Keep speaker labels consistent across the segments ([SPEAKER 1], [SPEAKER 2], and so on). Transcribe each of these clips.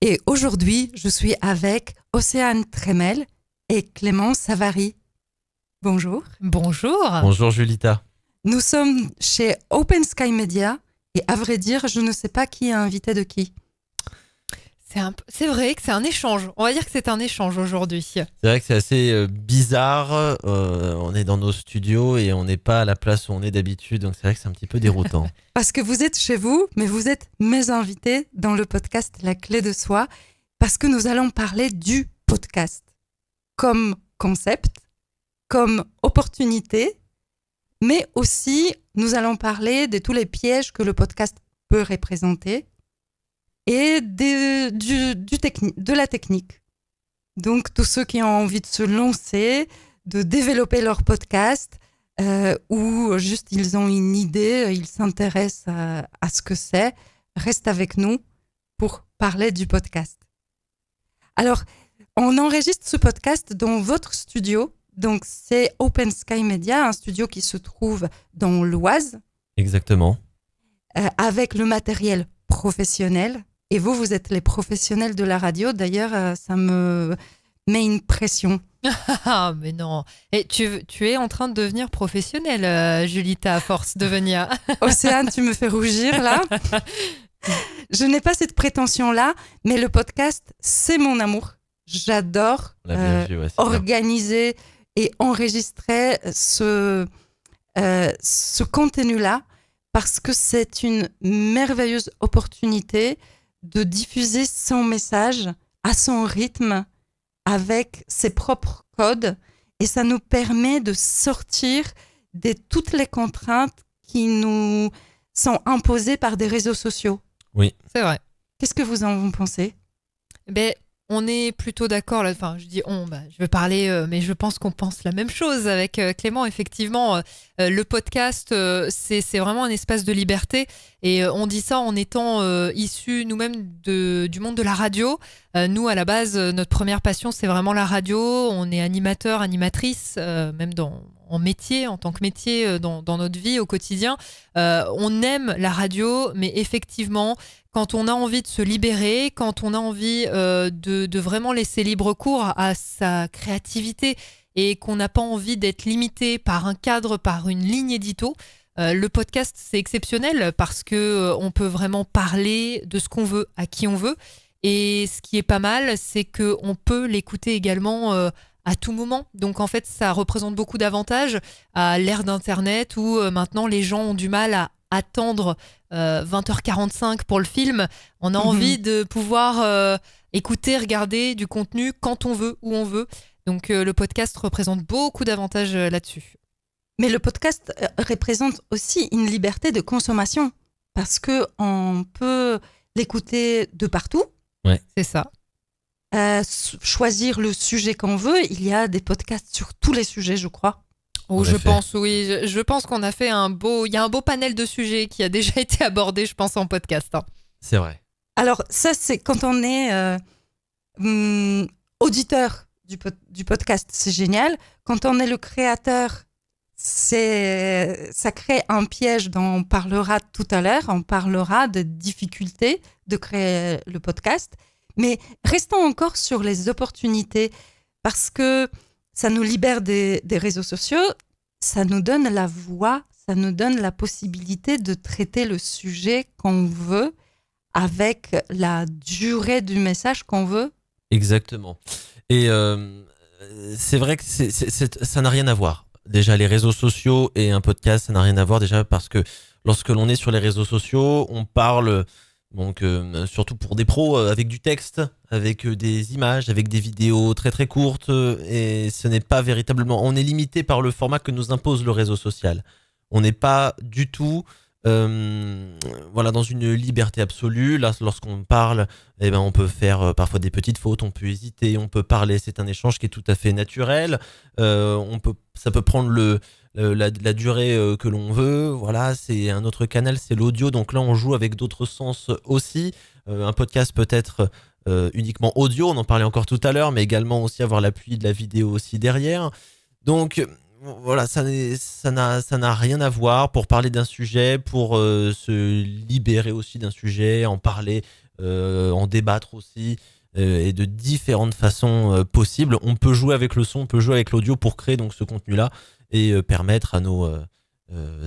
[SPEAKER 1] Et aujourd'hui, je suis avec Océane Tremel et Clément Savary. Bonjour.
[SPEAKER 2] Bonjour.
[SPEAKER 3] Bonjour Julita.
[SPEAKER 1] Nous sommes chez Open Sky Media et à vrai dire, je ne sais pas qui est invité de qui.
[SPEAKER 2] C'est vrai que c'est un échange. On va dire que c'est un échange aujourd'hui.
[SPEAKER 3] C'est vrai que c'est assez bizarre. On est dans nos studios et on n'est pas à la place où on est d'habitude. Donc c'est vrai que c'est un petit peu déroutant.
[SPEAKER 1] Parce que vous êtes chez vous, mais vous êtes mes invités dans le podcast La Clé de Soi. Parce que nous allons parler du podcast comme concept, comme opportunité, mais aussi nous allons parler de tous les pièges que le podcast peut représenter et de la technique. Donc, tous ceux qui ont envie de se lancer, de développer leur podcast, ou juste ils ont une idée, ils s'intéressent à ce que c'est, restent avec nous pour parler du podcast. Alors, on enregistre ce podcast dans votre studio. Donc, c'est Open Sky Media, un studio qui se trouve dans l'Oise.
[SPEAKER 3] Exactement.
[SPEAKER 1] Avec le matériel professionnel. Et vous êtes les professionnels de la radio. D'ailleurs, ça me met une pression.
[SPEAKER 2] Ah, mais non. Et tu es en train de devenir professionnelle, Julita, à force de venir.
[SPEAKER 1] Océane, tu me fais rougir, là. Je n'ai pas cette prétention-là, mais le podcast, c'est mon amour. J'adore organiser et enregistrer ce contenu-là parce que c'est une merveilleuse opportunité de diffuser son message à son rythme avec ses propres codes et ça nous permet de sortir de toutes les contraintes qui nous sont imposées par des réseaux sociaux.
[SPEAKER 3] Oui.
[SPEAKER 2] C'est vrai.
[SPEAKER 1] Qu'est-ce que vous en pensez ?
[SPEAKER 2] On est plutôt d'accord là. Enfin, je dis je veux parler, mais je pense qu'on pense la même chose avec Clément. Effectivement, le podcast, c'est vraiment un espace de liberté. Et on dit ça en étant issus nous-mêmes du monde de la radio. Nous, à la base, notre première passion, c'est vraiment la radio. On est animateur, animatrice, même en métier, en tant que métier dans notre vie au quotidien. On aime la radio, mais effectivement, quand on a envie de se libérer, quand on a envie de vraiment laisser libre cours à sa créativité et qu'on n'a pas envie d'être limité par un cadre, par une ligne édito, le podcast, c'est exceptionnel parce que on peut vraiment parler de ce qu'on veut, à qui on veut. Et ce qui est pas mal, c'est qu'on peut l'écouter également à tout moment. Donc en fait, ça représente beaucoup d'avantages à l'ère d'Internet où maintenant les gens ont du mal à attendre 20h45 pour le film. On a envie de pouvoir écouter, regarder du contenu quand on veut, où on veut. Donc le podcast représente beaucoup d'avantages là-dessus.
[SPEAKER 1] Mais le podcast représente aussi une liberté de consommation parce qu'on peut l'écouter de partout.
[SPEAKER 3] Ouais.
[SPEAKER 2] C'est ça.
[SPEAKER 1] Choisir le sujet qu'on veut. Il y a des podcasts sur tous les sujets, je crois.
[SPEAKER 2] Oh, je pense, oui. Je pense qu'on a fait il y a un beau panel de sujets qui a déjà été abordé, je pense, en podcast. Hein.
[SPEAKER 3] C'est vrai.
[SPEAKER 1] Alors, ça, c'est quand on est auditeur du podcast, c'est génial. Quand on est le créateur, ça crée un piège dont on parlera tout à l'heure. On parlera de difficultés de créer le podcast. Mais restons encore sur les opportunités parce que ça nous libère des réseaux sociaux, ça nous donne la voix, ça nous donne la possibilité de traiter le sujet qu'on veut avec la durée du message qu'on veut.
[SPEAKER 3] Exactement. Et c'est vrai que ça n'a rien à voir. Déjà, les réseaux sociaux et un podcast, ça n'a rien à voir déjà parce que lorsque l'on est sur les réseaux sociaux, on parle... Donc surtout pour des pros avec du texte, avec des images, avec des vidéos très très courtes et ce n'est pas véritablement... On est limité par le format que nous impose le réseau social. On n'est pas du tout dans une liberté absolue. Là, lorsqu'on parle, on peut faire parfois des petites fautes, on peut hésiter, on peut parler. C'est un échange qui est tout à fait naturel. Ça peut prendre la durée que l'on veut. Voilà, c'est un autre canal, c'est l'audio. Donc là, on joue avec d'autres sens aussi. Un podcast peut être uniquement audio, on en parlait encore tout à l'heure, mais également aussi avoir l'appui de la vidéo aussi derrière. Donc voilà, ça n'a rien à voir pour parler d'un sujet, pour se libérer aussi d'un sujet, en parler en débattre aussi, et de différentes façons possibles. On peut jouer avec le son, on peut jouer avec l'audio pour créer donc ce contenu-là et permettre à nos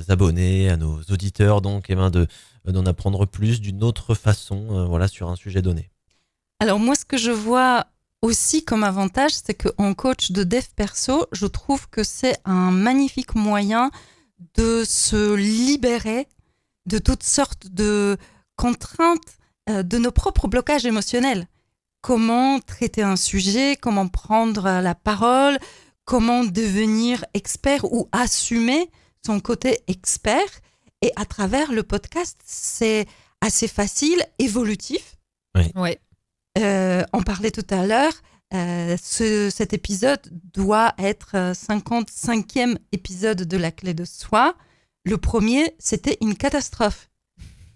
[SPEAKER 3] abonnés, à nos auditeurs donc d'en apprendre plus d'une autre façon, voilà, sur un sujet donné.
[SPEAKER 1] Alors moi, ce que je vois aussi comme avantage, c'est qu'en coach de dev perso, je trouve que c'est un magnifique moyen de se libérer de toutes sortes de contraintes, de nos propres blocages émotionnels. Comment traiter un sujet, comment prendre la parole, comment devenir expert ou assumer son côté expert. Et à travers le podcast, c'est assez facile, évolutif.
[SPEAKER 3] Oui.
[SPEAKER 2] Ouais.
[SPEAKER 1] On parlait tout à l'heure, cet épisode doit être 55e épisode de La Clé de Soi. Le premier, c'était une catastrophe.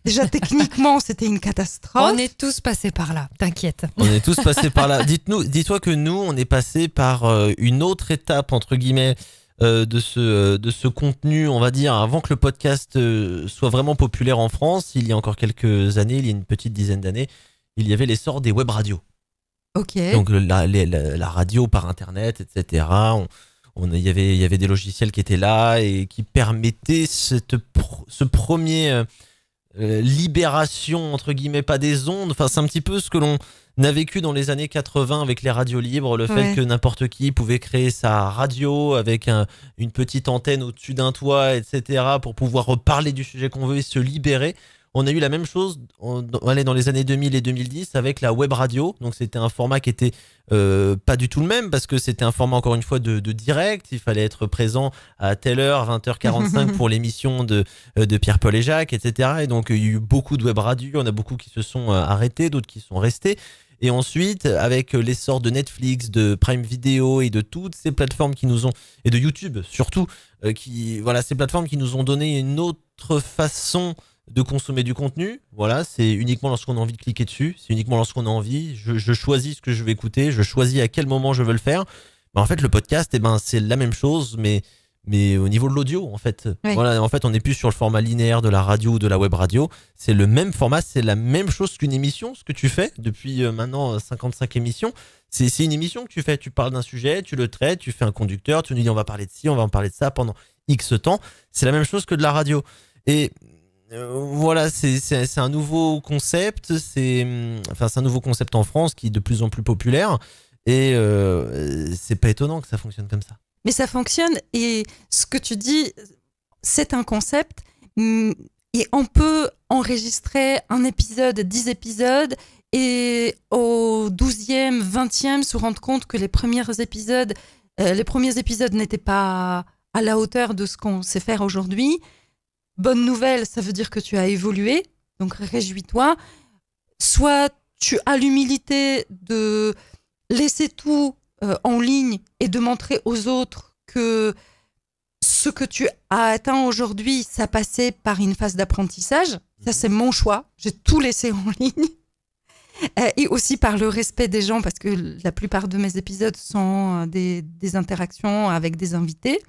[SPEAKER 1] Déjà, techniquement, c'était une catastrophe.
[SPEAKER 2] On est tous passés par là, t'inquiète.
[SPEAKER 3] On est tous passés par là. Dis-toi que nous, on est passé par une autre étape, entre guillemets, de ce contenu, on va dire, avant que le podcast soit vraiment populaire en France. Il y a encore quelques années, il y a une petite dizaine d'années, il y avait l'essor des web radios.
[SPEAKER 1] Ok.
[SPEAKER 3] Donc la radio par internet, etc. Il y avait des logiciels qui étaient là et qui permettaient ce premier libération, entre guillemets, pas des ondes. Enfin, c'est un petit peu ce que l'on a vécu dans les années 80 avec les radios libres, le fait que n'importe qui pouvait créer sa radio avec une petite antenne au-dessus d'un toit, etc. pour pouvoir parler du sujet qu'on veut et se libérer. On a eu la même chose dans les années 2000 et 2010 avec la web radio. Donc c'était un format qui était pas du tout le même parce que c'était un format encore une fois de direct. Il fallait être présent à telle heure, 20h45 pour l'émission de Pierre-Paul et Jacques, etc. Et donc il y a eu beaucoup de web radio. Il y en a beaucoup qui se sont arrêtés, d'autres qui sont restés. Et ensuite, avec l'essor de Netflix, de Prime Video et de toutes ces plateformes qui nous ont, et de YouTube surtout, ces plateformes qui nous ont donné une autre façon de consommer du contenu. Voilà, c'est uniquement lorsqu'on a envie de cliquer dessus, c'est uniquement lorsqu'on a envie, je choisis ce que je vais écouter, je choisis à quel moment je veux le faire. En fait, le podcast, c'est la même chose, mais au niveau de l'audio, en fait.
[SPEAKER 1] Oui.
[SPEAKER 3] Voilà, en fait, on n'est plus sur le format linéaire de la radio ou de la web radio. C'est le même format, c'est la même chose qu'une émission, ce que tu fais depuis maintenant 55 émissions. C'est une émission que tu fais. Tu parles d'un sujet, tu le traites, tu fais un conducteur, tu nous dis on va parler de ci, on va en parler de ça pendant X temps. C'est la même chose que de la radio. Et voilà, c'est un nouveau concept. C'est un nouveau concept en France qui est de plus en plus populaire. Et c'est pas étonnant que ça fonctionne comme ça.
[SPEAKER 1] Mais ça fonctionne et ce que tu dis, c'est un concept et on peut enregistrer un épisode, 10 épisodes et au 12e, 20e se rendre compte que les premiers épisodes n'étaient pas à la hauteur de ce qu'on sait faire aujourd'hui. Bonne nouvelle, ça veut dire que tu as évolué, donc réjouis-toi. Soit tu as l'humilité de laisser tout en ligne et de montrer aux autres que ce que tu as atteint aujourd'hui, ça passait par une phase d'apprentissage. Ça, c'est mon choix. J'ai tout laissé en ligne. Et aussi par le respect des gens, parce que la plupart de mes épisodes sont des interactions avec des invités.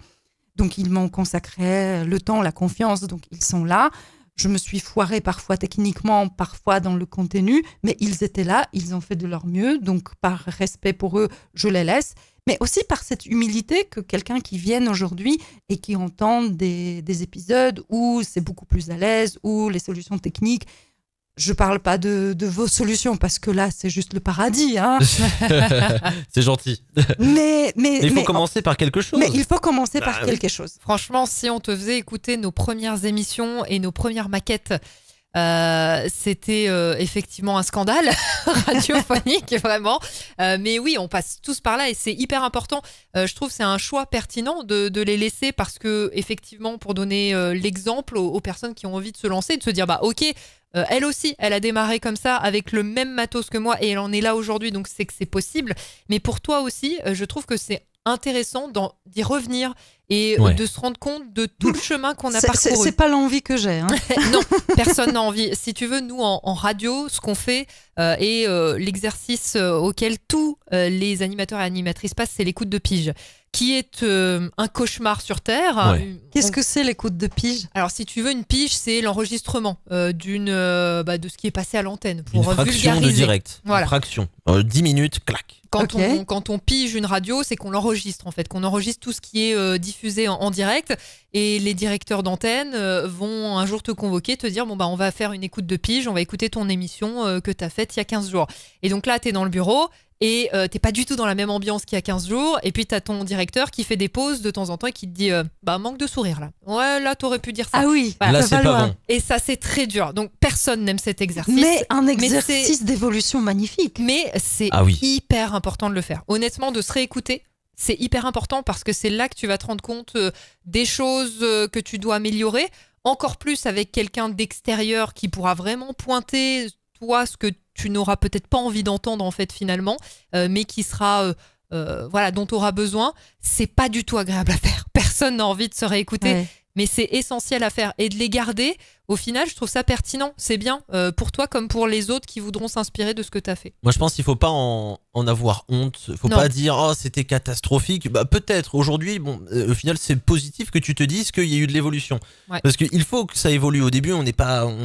[SPEAKER 1] Donc, ils m'ont consacré le temps, la confiance, donc ils sont là. Je me suis foirée parfois techniquement, parfois dans le contenu, mais ils étaient là, ils ont fait de leur mieux. Donc, par respect pour eux, je les laisse. Mais aussi par cette humilité que quelqu'un qui vienne aujourd'hui et qui entende des épisodes où c'est beaucoup plus à l'aise, où les solutions techniques, je parle pas de vos solutions parce que là, c'est juste le paradis. Hein.
[SPEAKER 3] C'est gentil.
[SPEAKER 1] Mais
[SPEAKER 3] il faut commencer par quelque chose.
[SPEAKER 1] Mais il faut commencer par quelque chose.
[SPEAKER 2] Franchement, si on te faisait écouter nos premières émissions et nos premières maquettes, c'était effectivement un scandale radiophonique, vraiment. Mais oui, on passe tous par là et c'est hyper important. Je trouve que c'est un choix pertinent de les laisser parce que, effectivement, pour donner l'exemple aux personnes qui ont envie de se lancer, de se dire, bah ok, elle aussi, elle a démarré comme ça avec le même matos que moi et elle en est là aujourd'hui, donc c'est que c'est possible. Mais pour toi aussi, je trouve que c'est intéressant d'y revenir et de se rendre compte de tout le chemin qu'on a parcouru.
[SPEAKER 1] C'est pas l'envie que j'ai. Hein.
[SPEAKER 2] Non, personne n'a envie. Si tu veux, nous, en radio, ce qu'on fait et l'exercice auquel tous les animateurs et animatrices passent, c'est l'écoute de pige. qui est un cauchemar sur Terre.
[SPEAKER 3] Ouais.
[SPEAKER 1] Qu'est-ce que c'est l'écoute de pige?
[SPEAKER 2] Alors, si tu veux, une pige, c'est l'enregistrement de ce qui est passé à l'antenne
[SPEAKER 3] Une
[SPEAKER 2] pour
[SPEAKER 3] fraction de
[SPEAKER 2] vulgariser.
[SPEAKER 3] direct.
[SPEAKER 2] Voilà.
[SPEAKER 3] Une fraction. 10 minutes, clac.
[SPEAKER 2] Quand,
[SPEAKER 1] Ok.
[SPEAKER 2] quand on pige une radio, c'est qu'on l'enregistre en fait, qu'on enregistre tout ce qui est diffusé en direct. Et les directeurs d'antenne vont un jour te convoquer, te dire bon bah on va faire une écoute de pige, on va écouter ton émission que tu as faite il y a 15 jours. Et donc là, tu es dans le bureau et t'es pas du tout dans la même ambiance qu'il y a 15 jours. Et puis tu as ton directeur qui fait des pauses de temps en temps et qui te dit manque de sourire là. Ouais, là t'aurais pu dire ça.
[SPEAKER 1] Ah oui,
[SPEAKER 2] Voilà.
[SPEAKER 3] Là,
[SPEAKER 1] ça
[SPEAKER 3] c'est
[SPEAKER 1] va
[SPEAKER 3] pas
[SPEAKER 1] loin.
[SPEAKER 3] bon.
[SPEAKER 2] Et ça, c'est très dur. Donc personne n'aime cet exercice.
[SPEAKER 1] Mais un
[SPEAKER 2] c'est-
[SPEAKER 1] exercice d'évolution magnifique.
[SPEAKER 2] Mais c'est
[SPEAKER 3] Ah oui.
[SPEAKER 2] hyper important de le faire. Honnêtement, de se réécouter, c'est hyper important parce que c'est là que tu vas te rendre compte des choses que tu dois améliorer. Encore plus avec quelqu'un d'extérieur qui pourra vraiment pointer, toi, ce que tu n'auras peut-être pas envie d'entendre en fait finalement, mais qui sera... dont tu auras besoin. C'est pas du tout agréable à faire. Personne n'a envie de se réécouter.
[SPEAKER 1] Ouais.
[SPEAKER 2] Mais c'est essentiel à faire. Et de les garder, au final, je trouve ça pertinent. C'est bien pour toi comme pour les autres qui voudront s'inspirer de ce que tu as fait.
[SPEAKER 3] Moi, je pense qu'il faut pas en avoir honte. Faut
[SPEAKER 2] Non.
[SPEAKER 3] pas dire oh c'était catastrophique. Bah peut-être aujourd'hui. Bon, au final, c'est positif que tu te dises qu'il y a eu de l'évolution.
[SPEAKER 2] Ouais.
[SPEAKER 3] Parce qu'il faut que ça évolue. Au début, on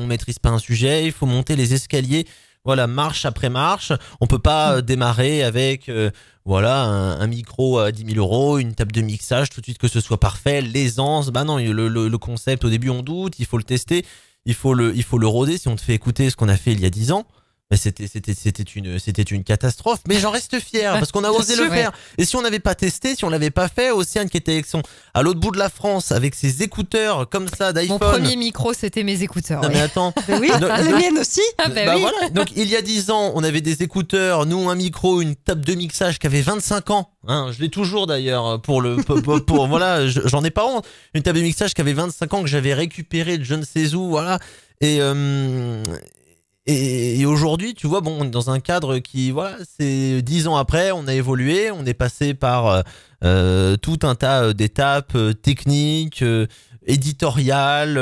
[SPEAKER 3] maîtrise pas un sujet. Il faut monter les escaliers. Voilà, marche après marche. On peut pas démarrer avec un micro à 10 000 €, une table de mixage tout de suite que ce soit parfait, l'aisance. Bah non, le concept au début on doute. Il faut le tester. Il faut le rôder. Si on te fait écouter ce qu'on a fait il y a 10 ans. Mais c'était une catastrophe, mais j'en reste fier parce qu'on a osé
[SPEAKER 2] sûr,
[SPEAKER 3] le faire. Et si on n'avait pas testé, si on l'avait pas fait, Océane qui était à l'autre bout de la France avec ses écouteurs comme ça d'iPhone.
[SPEAKER 2] Mon premier micro, c'était mes écouteurs.
[SPEAKER 3] Non
[SPEAKER 2] oui.
[SPEAKER 3] mais attends.
[SPEAKER 1] Ben oui,
[SPEAKER 3] Non,
[SPEAKER 1] les
[SPEAKER 3] non.
[SPEAKER 1] miennes aussi.
[SPEAKER 2] Ah bah oui.
[SPEAKER 3] Voilà. Donc il y a 10 ans, on avait des écouteurs, nous un micro, une table de mixage qui avait 25 ans. Hein, je l'ai toujours d'ailleurs pour voilà, j'en ai pas honte. Une table de mixage qui avait 25 ans que j'avais récupérée de je ne sais où, voilà. Et aujourd'hui, tu vois, bon, on est dans un cadre qui, voilà, c'est 10 ans après, on a évolué, on est passé par tout un tas d'étapes techniques, éditoriales,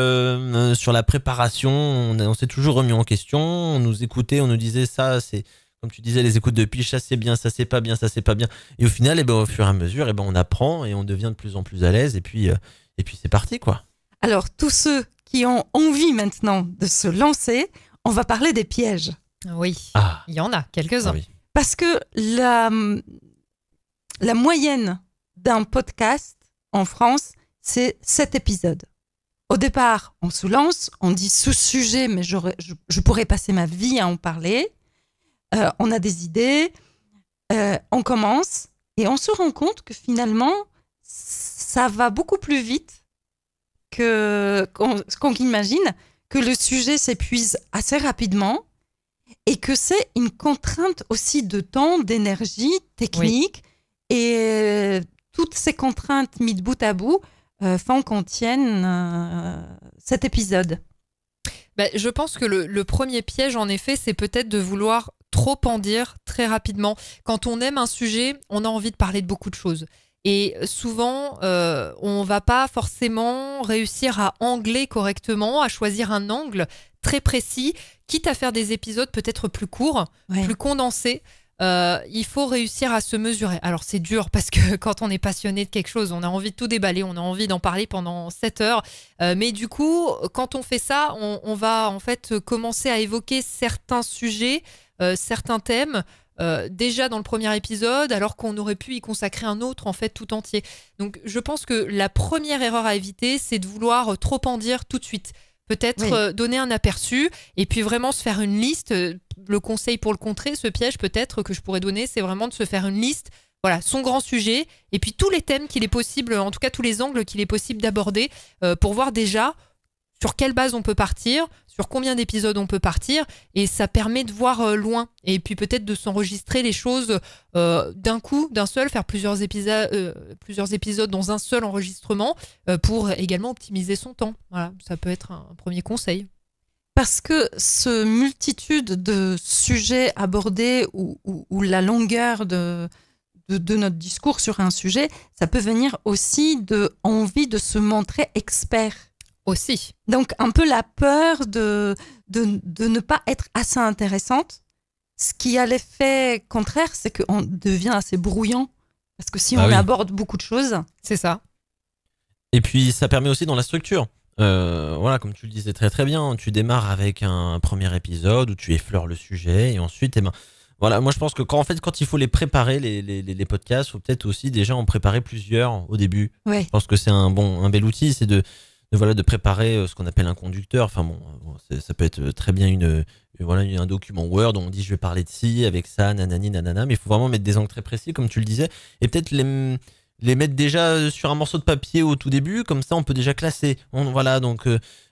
[SPEAKER 3] sur la préparation. On s'est toujours remis en question, on nous écoutait, on nous disait ça, c'est comme tu disais, les écoutes de pige, ça c'est bien, ça c'est pas bien, ça c'est pas bien. Et au final, au fur et à mesure, on apprend et on devient de plus en plus à l'aise. Et puis c'est parti, quoi.
[SPEAKER 1] Alors, tous ceux qui ont envie maintenant de se lancer, on va parler des pièges.
[SPEAKER 2] Oui,
[SPEAKER 3] Ah,
[SPEAKER 2] il y en a quelques-uns.
[SPEAKER 3] ah oui.
[SPEAKER 1] Parce que la moyenne d'un podcast en France, c'est 7 épisodes. Au départ, on se lance, on dit ce sujet, mais je pourrais passer ma vie à en parler. On a des idées, on commence et on se rend compte que finalement, ça va beaucoup plus vite qu'on imagine, que le sujet s'épuise assez rapidement et que c'est une contrainte aussi de temps, d'énergie, technique. Et toutes ces contraintes mises bout à bout font qu'on tienne cet épisode.
[SPEAKER 2] Ben, je pense que le premier piège, en effet, c'est peut-être de vouloir trop en dire très rapidement. Quand on aime un sujet, on a envie de parler de beaucoup de choses. Et souvent, on va pas forcément réussir à angler correctement, à choisir un angle très précis, quitte à faire des épisodes peut-être plus courts,
[SPEAKER 1] Ouais.
[SPEAKER 2] plus condensés. Il faut réussir à se mesurer. Alors c'est dur parce que quand on est passionné de quelque chose, on a envie de tout déballer, on a envie d'en parler pendant 7 heures. Mais du coup, quand on fait ça, on va en fait commencer à évoquer certains sujets, certains thèmes, déjà dans le premier épisode, alors qu'on aurait pu y consacrer un autre en fait tout entier. Donc je pense que la première erreur à éviter, c'est de vouloir trop en dire tout de suite. Peut-être
[SPEAKER 1] Oui.
[SPEAKER 2] donner un aperçu et puis vraiment se faire une liste. Le conseil pour le contrer, ce piège peut-être que je pourrais donner, c'est vraiment de se faire une liste. Voilà, son grand sujet et puis tous les thèmes qu'il est possible, en tout cas tous les angles qu'il est possible d'aborder pour voir déjà sur quelle base on peut partir, sur combien d'épisodes on peut partir, et ça permet de voir loin. Et puis peut-être de s'enregistrer les choses d'un coup, d'un seul, faire plusieurs épisodes dans un seul enregistrement pour également optimiser son temps. Voilà, ça peut être un premier conseil.
[SPEAKER 1] Parce que ce multitude de sujets abordés ou la longueur de notre discours sur un sujet, ça peut venir aussi de envie de se montrer expert.
[SPEAKER 2] Aussi.
[SPEAKER 1] Donc, un peu la peur de ne pas être assez intéressante. Ce qui a l'effet contraire, c'est qu'on devient assez brouillant Parce que si
[SPEAKER 3] Bah
[SPEAKER 1] on
[SPEAKER 3] oui.
[SPEAKER 1] aborde beaucoup de choses,
[SPEAKER 2] C'est ça.
[SPEAKER 3] Et puis ça permet aussi dans la structure. Voilà, comme tu le disais très très bien, tu démarres avec un premier épisode où tu effleures le sujet et ensuite, eh ben, voilà, moi je pense que quand il faut les préparer, les podcasts, faut peut-être aussi déjà en préparer plusieurs au début.
[SPEAKER 1] ouais.
[SPEAKER 3] Je pense que c'est un bel outil, c'est de préparer ce qu'on appelle un conducteur. Enfin bon, ça peut être très bien voilà, un document Word où on dit je vais parler de ci, avec ça, nanani, nanana, mais il faut vraiment mettre des angles très précis, comme tu le disais, et peut-être les mettre déjà sur un morceau de papier au tout début, comme ça on peut déjà classer. Voilà, donc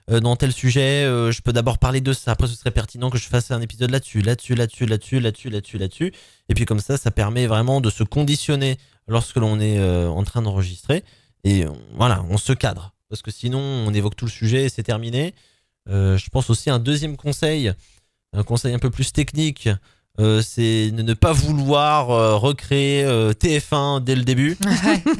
[SPEAKER 3] dans tel sujet, je peux d'abord parler de ça, après ce serait pertinent que je fasse un épisode là-dessus. Et puis comme ça permet vraiment de se conditionner lorsque l'on est en train d'enregistrer. Et voilà, on se cadre. Parce que sinon, on évoque tout le sujet et c'est terminé. Je pense aussi un deuxième conseil, un conseil un peu plus technique, c'est de ne pas vouloir recréer TF1 dès le début.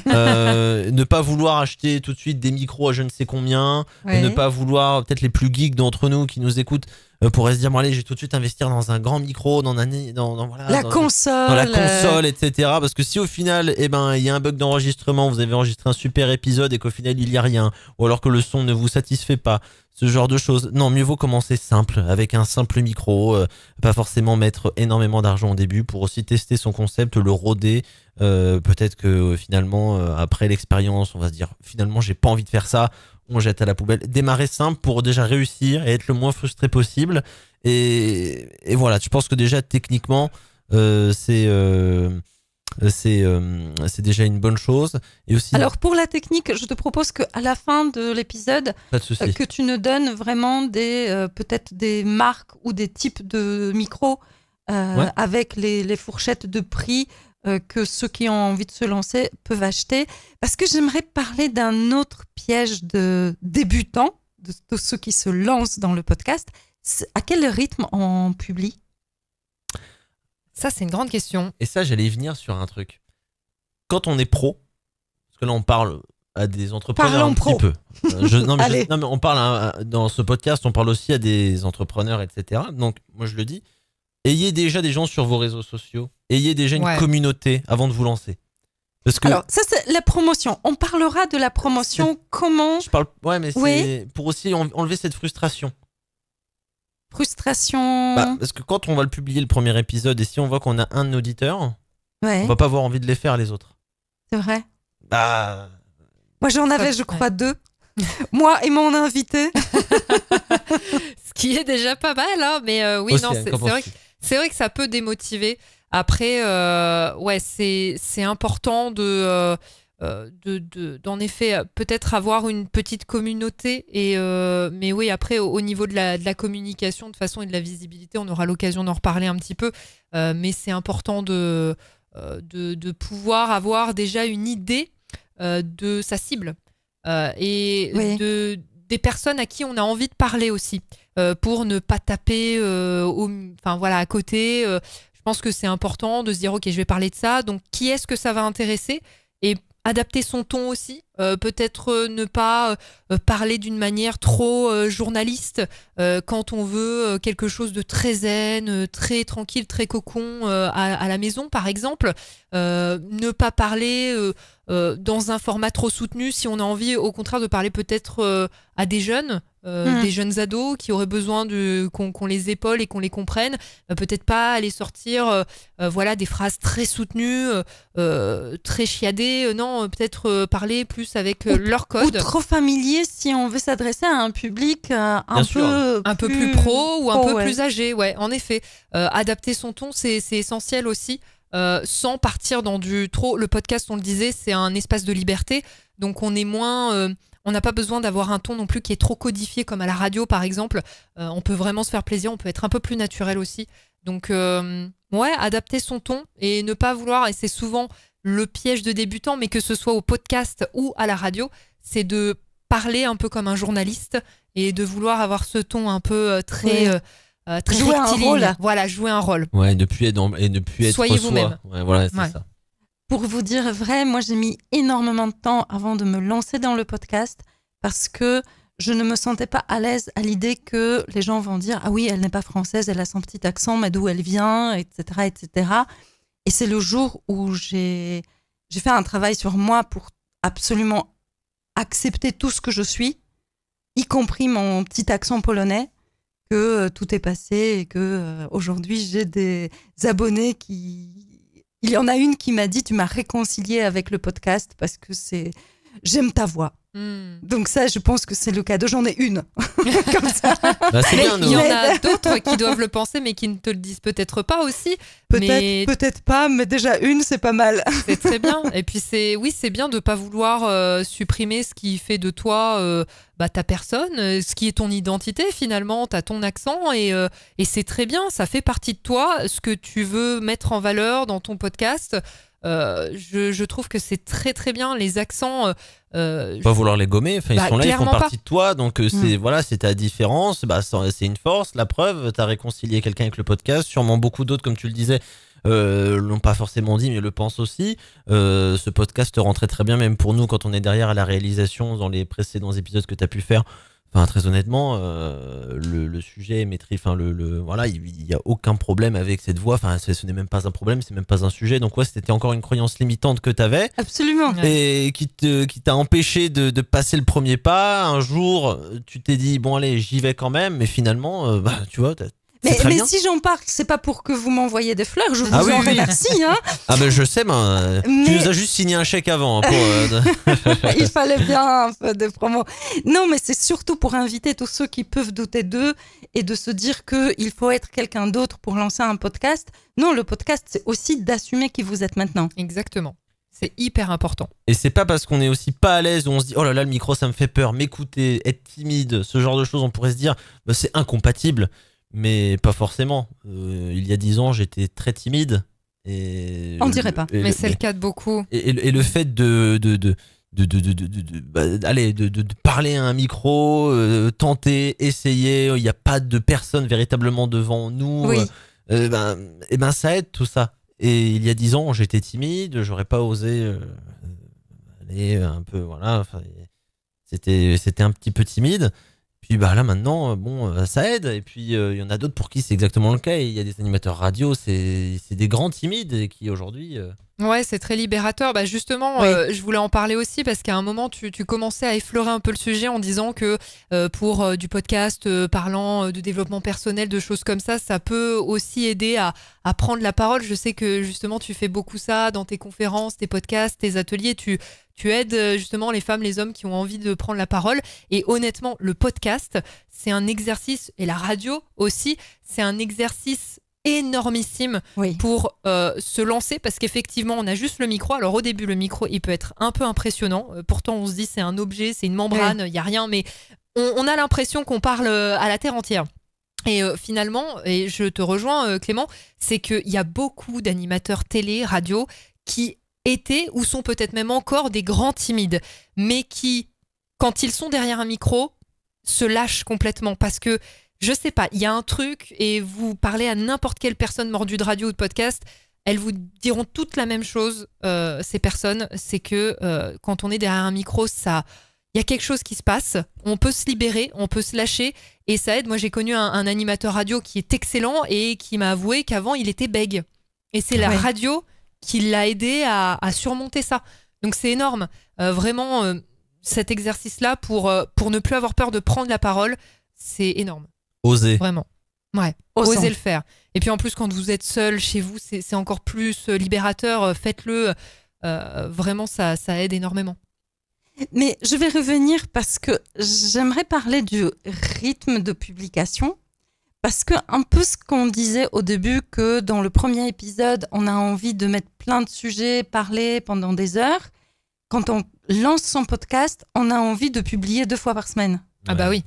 [SPEAKER 3] Ne pas vouloir acheter tout de suite des micros à je ne sais combien.
[SPEAKER 1] Ouais.
[SPEAKER 3] Ne pas vouloir, peut-être les plus geeks d'entre nous qui nous écoutent, pourraient se dire bon allez, je vais tout de suite investir dans un grand micro, voilà,
[SPEAKER 1] La console.
[SPEAKER 3] dans la console, etc. Parce que si au final, eh ben, il y a un bug d'enregistrement, vous avez enregistré un super épisode et qu'au final il y a rien, ou alors que le son ne vous satisfait pas, ce genre de choses. Non, mieux vaut commencer simple, avec un simple micro, pas forcément mettre énormément d'argent au début pour aussi tester son concept, le roder. Peut-être que finalement, après l'expérience, on va se dire finalement j'ai pas envie de faire ça. On jette à la poubelle. Démarrer simple pour déjà réussir et être le moins frustré possible. Et voilà, je pense que déjà techniquement, c'est déjà une bonne chose. Et aussi,
[SPEAKER 1] Alors pour la technique, je te propose qu'à la fin de l'épisode,
[SPEAKER 3] pas de souci.
[SPEAKER 1] que tu nous donnes vraiment peut-être des marques ou des types de micros
[SPEAKER 3] Ouais.
[SPEAKER 1] avec les fourchettes de prix que ceux qui ont envie de se lancer peuvent acheter. Parce que j'aimerais parler d'un autre piège de débutants, de ceux qui se lancent dans le podcast. À quel rythme on publie ?
[SPEAKER 2] Ça, c'est une grande question.
[SPEAKER 3] Et ça, j'allais y venir sur un truc. Quand on est pro, parce que là on parle à des entrepreneurs
[SPEAKER 1] Parlons
[SPEAKER 3] un
[SPEAKER 1] pro.
[SPEAKER 3] petit peu. Non, mais
[SPEAKER 1] Allez.
[SPEAKER 3] non, mais on parle dans ce podcast, on parle aussi à des entrepreneurs, etc. Donc moi je le dis, ayez déjà des gens sur vos réseaux sociaux, ayez déjà une
[SPEAKER 2] Ouais.
[SPEAKER 3] communauté avant de vous lancer. Parce que
[SPEAKER 1] Alors, ça, c'est la promotion. On parlera de la promotion. Comment
[SPEAKER 3] je parle, ouais, mais c'est
[SPEAKER 1] Oui.
[SPEAKER 3] pour aussi enlever cette frustration.
[SPEAKER 1] Frustration.
[SPEAKER 3] Parce que quand on va le publier le premier épisode et si on voit qu'on a un auditeur,
[SPEAKER 1] Ouais,
[SPEAKER 3] on va pas avoir envie de les faire les autres.
[SPEAKER 1] c'est vrai.
[SPEAKER 3] Bah,
[SPEAKER 1] Moi, j'en avais, je crois, 2. Moi et mon invité.
[SPEAKER 2] Ce qui est déjà pas mal, hein, mais oui,
[SPEAKER 3] aussi,
[SPEAKER 2] non,
[SPEAKER 3] hein, qu'en penses-tu ?
[SPEAKER 2] c'est vrai que ça peut démotiver. Après, ouais, c'est important d'en effet peut-être avoir une petite communauté mais oui, après au niveau de la communication de façon et de la visibilité, on aura l'occasion d'en reparler un petit peu, mais c'est important de pouvoir avoir déjà une idée de sa cible et
[SPEAKER 1] Oui.
[SPEAKER 2] des personnes à qui on a envie de parler aussi, pour ne pas taper enfin voilà, à côté. Je pense que c'est important de se dire ok, je vais parler de ça, donc qui est-ce que ça va intéresser, et adapter son ton aussi, peut-être ne pas parler d'une manière trop journaliste quand on veut quelque chose de très zen, très tranquille, très cocon à la maison par exemple. Ne pas parler dans un format trop soutenu si on a envie au contraire de parler peut-être à des jeunes. Des jeunes ados qui auraient besoin qu'on les épaule et qu'on les comprenne, peut-être pas aller sortir voilà, des phrases très soutenues, très chiadées, non, peut-être parler plus avec leur
[SPEAKER 1] Ou
[SPEAKER 2] code,
[SPEAKER 1] trop familier si on veut s'adresser à un public
[SPEAKER 3] Bien sûr.
[SPEAKER 2] un peu plus pro ou un peu
[SPEAKER 1] ouais.
[SPEAKER 2] plus âgé, ouais, en effet. Adapter son ton, c'est essentiel aussi, sans partir dans du trop. Le podcast, on le disait, c'est un espace de liberté, donc on est moins... on n'a pas besoin d'avoir un ton non plus qui est trop codifié comme à la radio par exemple. On peut vraiment se faire plaisir, on peut être un peu plus naturel aussi. Donc ouais, adapter son ton et ne pas vouloir, et c'est souvent le piège de débutant, mais que ce soit au podcast ou à la radio, c'est de parler un peu comme un journaliste et de vouloir avoir ce ton un peu très
[SPEAKER 1] Jouer un
[SPEAKER 2] rectiligne.
[SPEAKER 1] rôle.
[SPEAKER 2] Voilà, jouer un rôle.
[SPEAKER 3] ouais, ne plus être
[SPEAKER 2] Soyez
[SPEAKER 3] soi.
[SPEAKER 2] vous-même.
[SPEAKER 3] Ouais, voilà, c'est
[SPEAKER 2] Ouais.
[SPEAKER 3] ça.
[SPEAKER 1] Pour vous dire vrai, moi j'ai mis énormément de temps avant de me lancer dans le podcast parce que je ne me sentais pas à l'aise à l'idée que les gens vont dire « Ah oui, elle n'est pas française, elle a son petit accent, mais d'où elle vient, etc. etc. » Et c'est le jour où j'ai j'ai fait un travail sur moi pour absolument accepter tout ce que je suis, y compris mon petit accent polonais, que tout est passé et que aujourd'hui j'ai des abonnés qui... Il y en a une qui m'a dit « Tu m'as réconcilié avec le podcast parce que j'aime ta voix ». Donc ça, je pense que c'est le cadeau. J'en ai une. Comme ça.
[SPEAKER 3] Bah, c'est bien,
[SPEAKER 2] il y en a d'autres qui doivent le penser, mais qui ne te le disent peut-être pas aussi.
[SPEAKER 1] Peut-être pas, mais déjà une, c'est pas mal.
[SPEAKER 2] C'est très bien. Et puis c'est bien de pas vouloir supprimer ce qui fait de toi ta personne, ce qui est ton identité finalement. T'as ton accent et c'est très bien. Ça fait partie de toi. Ce que tu veux mettre en valeur dans ton podcast. Je trouve que c'est très très bien. Les accents.
[SPEAKER 3] Pas vouloir les gommer, enfin, ils sont là, ils font partie de toi, donc c'est ta différence, c'est une force. La preuve, t'as réconcilié quelqu'un avec le podcast, sûrement beaucoup d'autres, comme tu le disais, l'ont pas forcément dit, mais le pensent aussi. Ce podcast rentrait très bien, même pour nous, quand on est derrière à la réalisation, dans les précédents épisodes que t'as pu faire. Enfin, très honnêtement, le sujet maîtrise. Enfin, voilà, il y a aucun problème avec cette voix. Enfin, ce n'est même pas un problème, c'est même pas un sujet. Donc, ouais, c'était encore une croyance limitante que tu avais.
[SPEAKER 1] Absolument.
[SPEAKER 3] Et qui t'a empêché de passer le premier pas. Un jour, tu t'es dit, bon, allez, j'y vais quand même. Mais finalement, tu vois,
[SPEAKER 1] mais si j'en parle, c'est pas pour que vous m'envoyiez des fleurs, je vous en remercie. Hein.
[SPEAKER 3] Ah ben je sais, tu nous as juste signé un chèque avant.
[SPEAKER 1] Il fallait bien un peu de promo. Non, mais c'est surtout pour inviter tous ceux qui peuvent douter d'eux et de se dire qu'il faut être quelqu'un d'autre pour lancer un podcast. Non, le podcast, c'est aussi d'assumer qui vous êtes maintenant.
[SPEAKER 2] Exactement. C'est hyper important.
[SPEAKER 3] Et c'est pas parce qu'on est aussi pas à l'aise où on se dit oh là là, le micro ça me fait peur, m'écouter, être timide, ce genre de choses, on pourrait se dire c'est incompatible. Mais pas forcément. Il y a 10 ans, j'étais très timide.
[SPEAKER 1] On dirait pas.
[SPEAKER 2] Mais c'est le cas de beaucoup.
[SPEAKER 3] Et le fait de parler à un micro, tenter, essayer, il n'y a pas de personne véritablement devant nous.
[SPEAKER 1] Oui.
[SPEAKER 3] Ça aide tout ça. Et il y a 10 ans, j'étais timide, j'aurais pas osé aller un peu, voilà. C'était un petit peu timide. Puis là maintenant, ça aide. Et puis il y en a d'autres pour qui c'est exactement le cas. Il y a des animateurs radio, c'est des grands timides et qui aujourd'hui...
[SPEAKER 2] Ouais, c'est très libérateur. Justement,
[SPEAKER 1] oui.
[SPEAKER 2] Je voulais en parler aussi parce qu'à un moment, tu commençais à effleurer un peu le sujet en disant que pour du podcast parlant de développement personnel, de choses comme ça peut aussi aider à prendre la parole. Je sais que justement, tu fais beaucoup ça dans tes conférences, tes podcasts, tes ateliers. Tu aides justement les femmes, les hommes qui ont envie de prendre la parole. Et honnêtement, le podcast, c'est un exercice, et la radio aussi, c'est un exercice énormissime pour se lancer, parce qu'effectivement on a juste le micro. Alors au début le micro il peut être un peu impressionnant, pourtant on se dit c'est un objet, c'est une membrane, il y a rien, mais on a l'impression qu'on parle à la terre entière. Et finalement, et je te rejoins Clément, c'est qu'il y a beaucoup d'animateurs télé, radio qui étaient ou sont peut-être même encore des grands timides, mais qui, quand ils sont derrière un micro, se lâchent complètement, parce que je sais pas, il y a un truc, et vous parlez à n'importe quelle personne mordue de radio ou de podcast, elles vous diront toutes la même chose, ces personnes, c'est que quand on est derrière un micro, il y a quelque chose qui se passe, on peut se libérer, on peut se lâcher, et ça aide. Moi j'ai connu un animateur radio qui est excellent et qui m'a avoué qu'avant il était bègue. Et c'est la radio qui l'a aidé à surmonter ça. Donc c'est énorme. Vraiment, cet exercice-là pour ne plus avoir peur de prendre la parole, c'est énorme.
[SPEAKER 3] Oser.
[SPEAKER 2] Vraiment. Ouais. Osez le faire. Et puis en plus, quand vous êtes seul chez vous, c'est encore plus libérateur. Faites-le. Vraiment, ça aide énormément.
[SPEAKER 1] Mais je vais revenir parce que j'aimerais parler du rythme de publication. Parce que un peu ce qu'on disait au début, que dans le premier épisode, on a envie de mettre plein de sujets, parler pendant des heures. Quand on lance son podcast, on a envie de publier 2 fois par semaine.
[SPEAKER 2] Ah bah oui,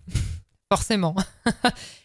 [SPEAKER 2] forcément.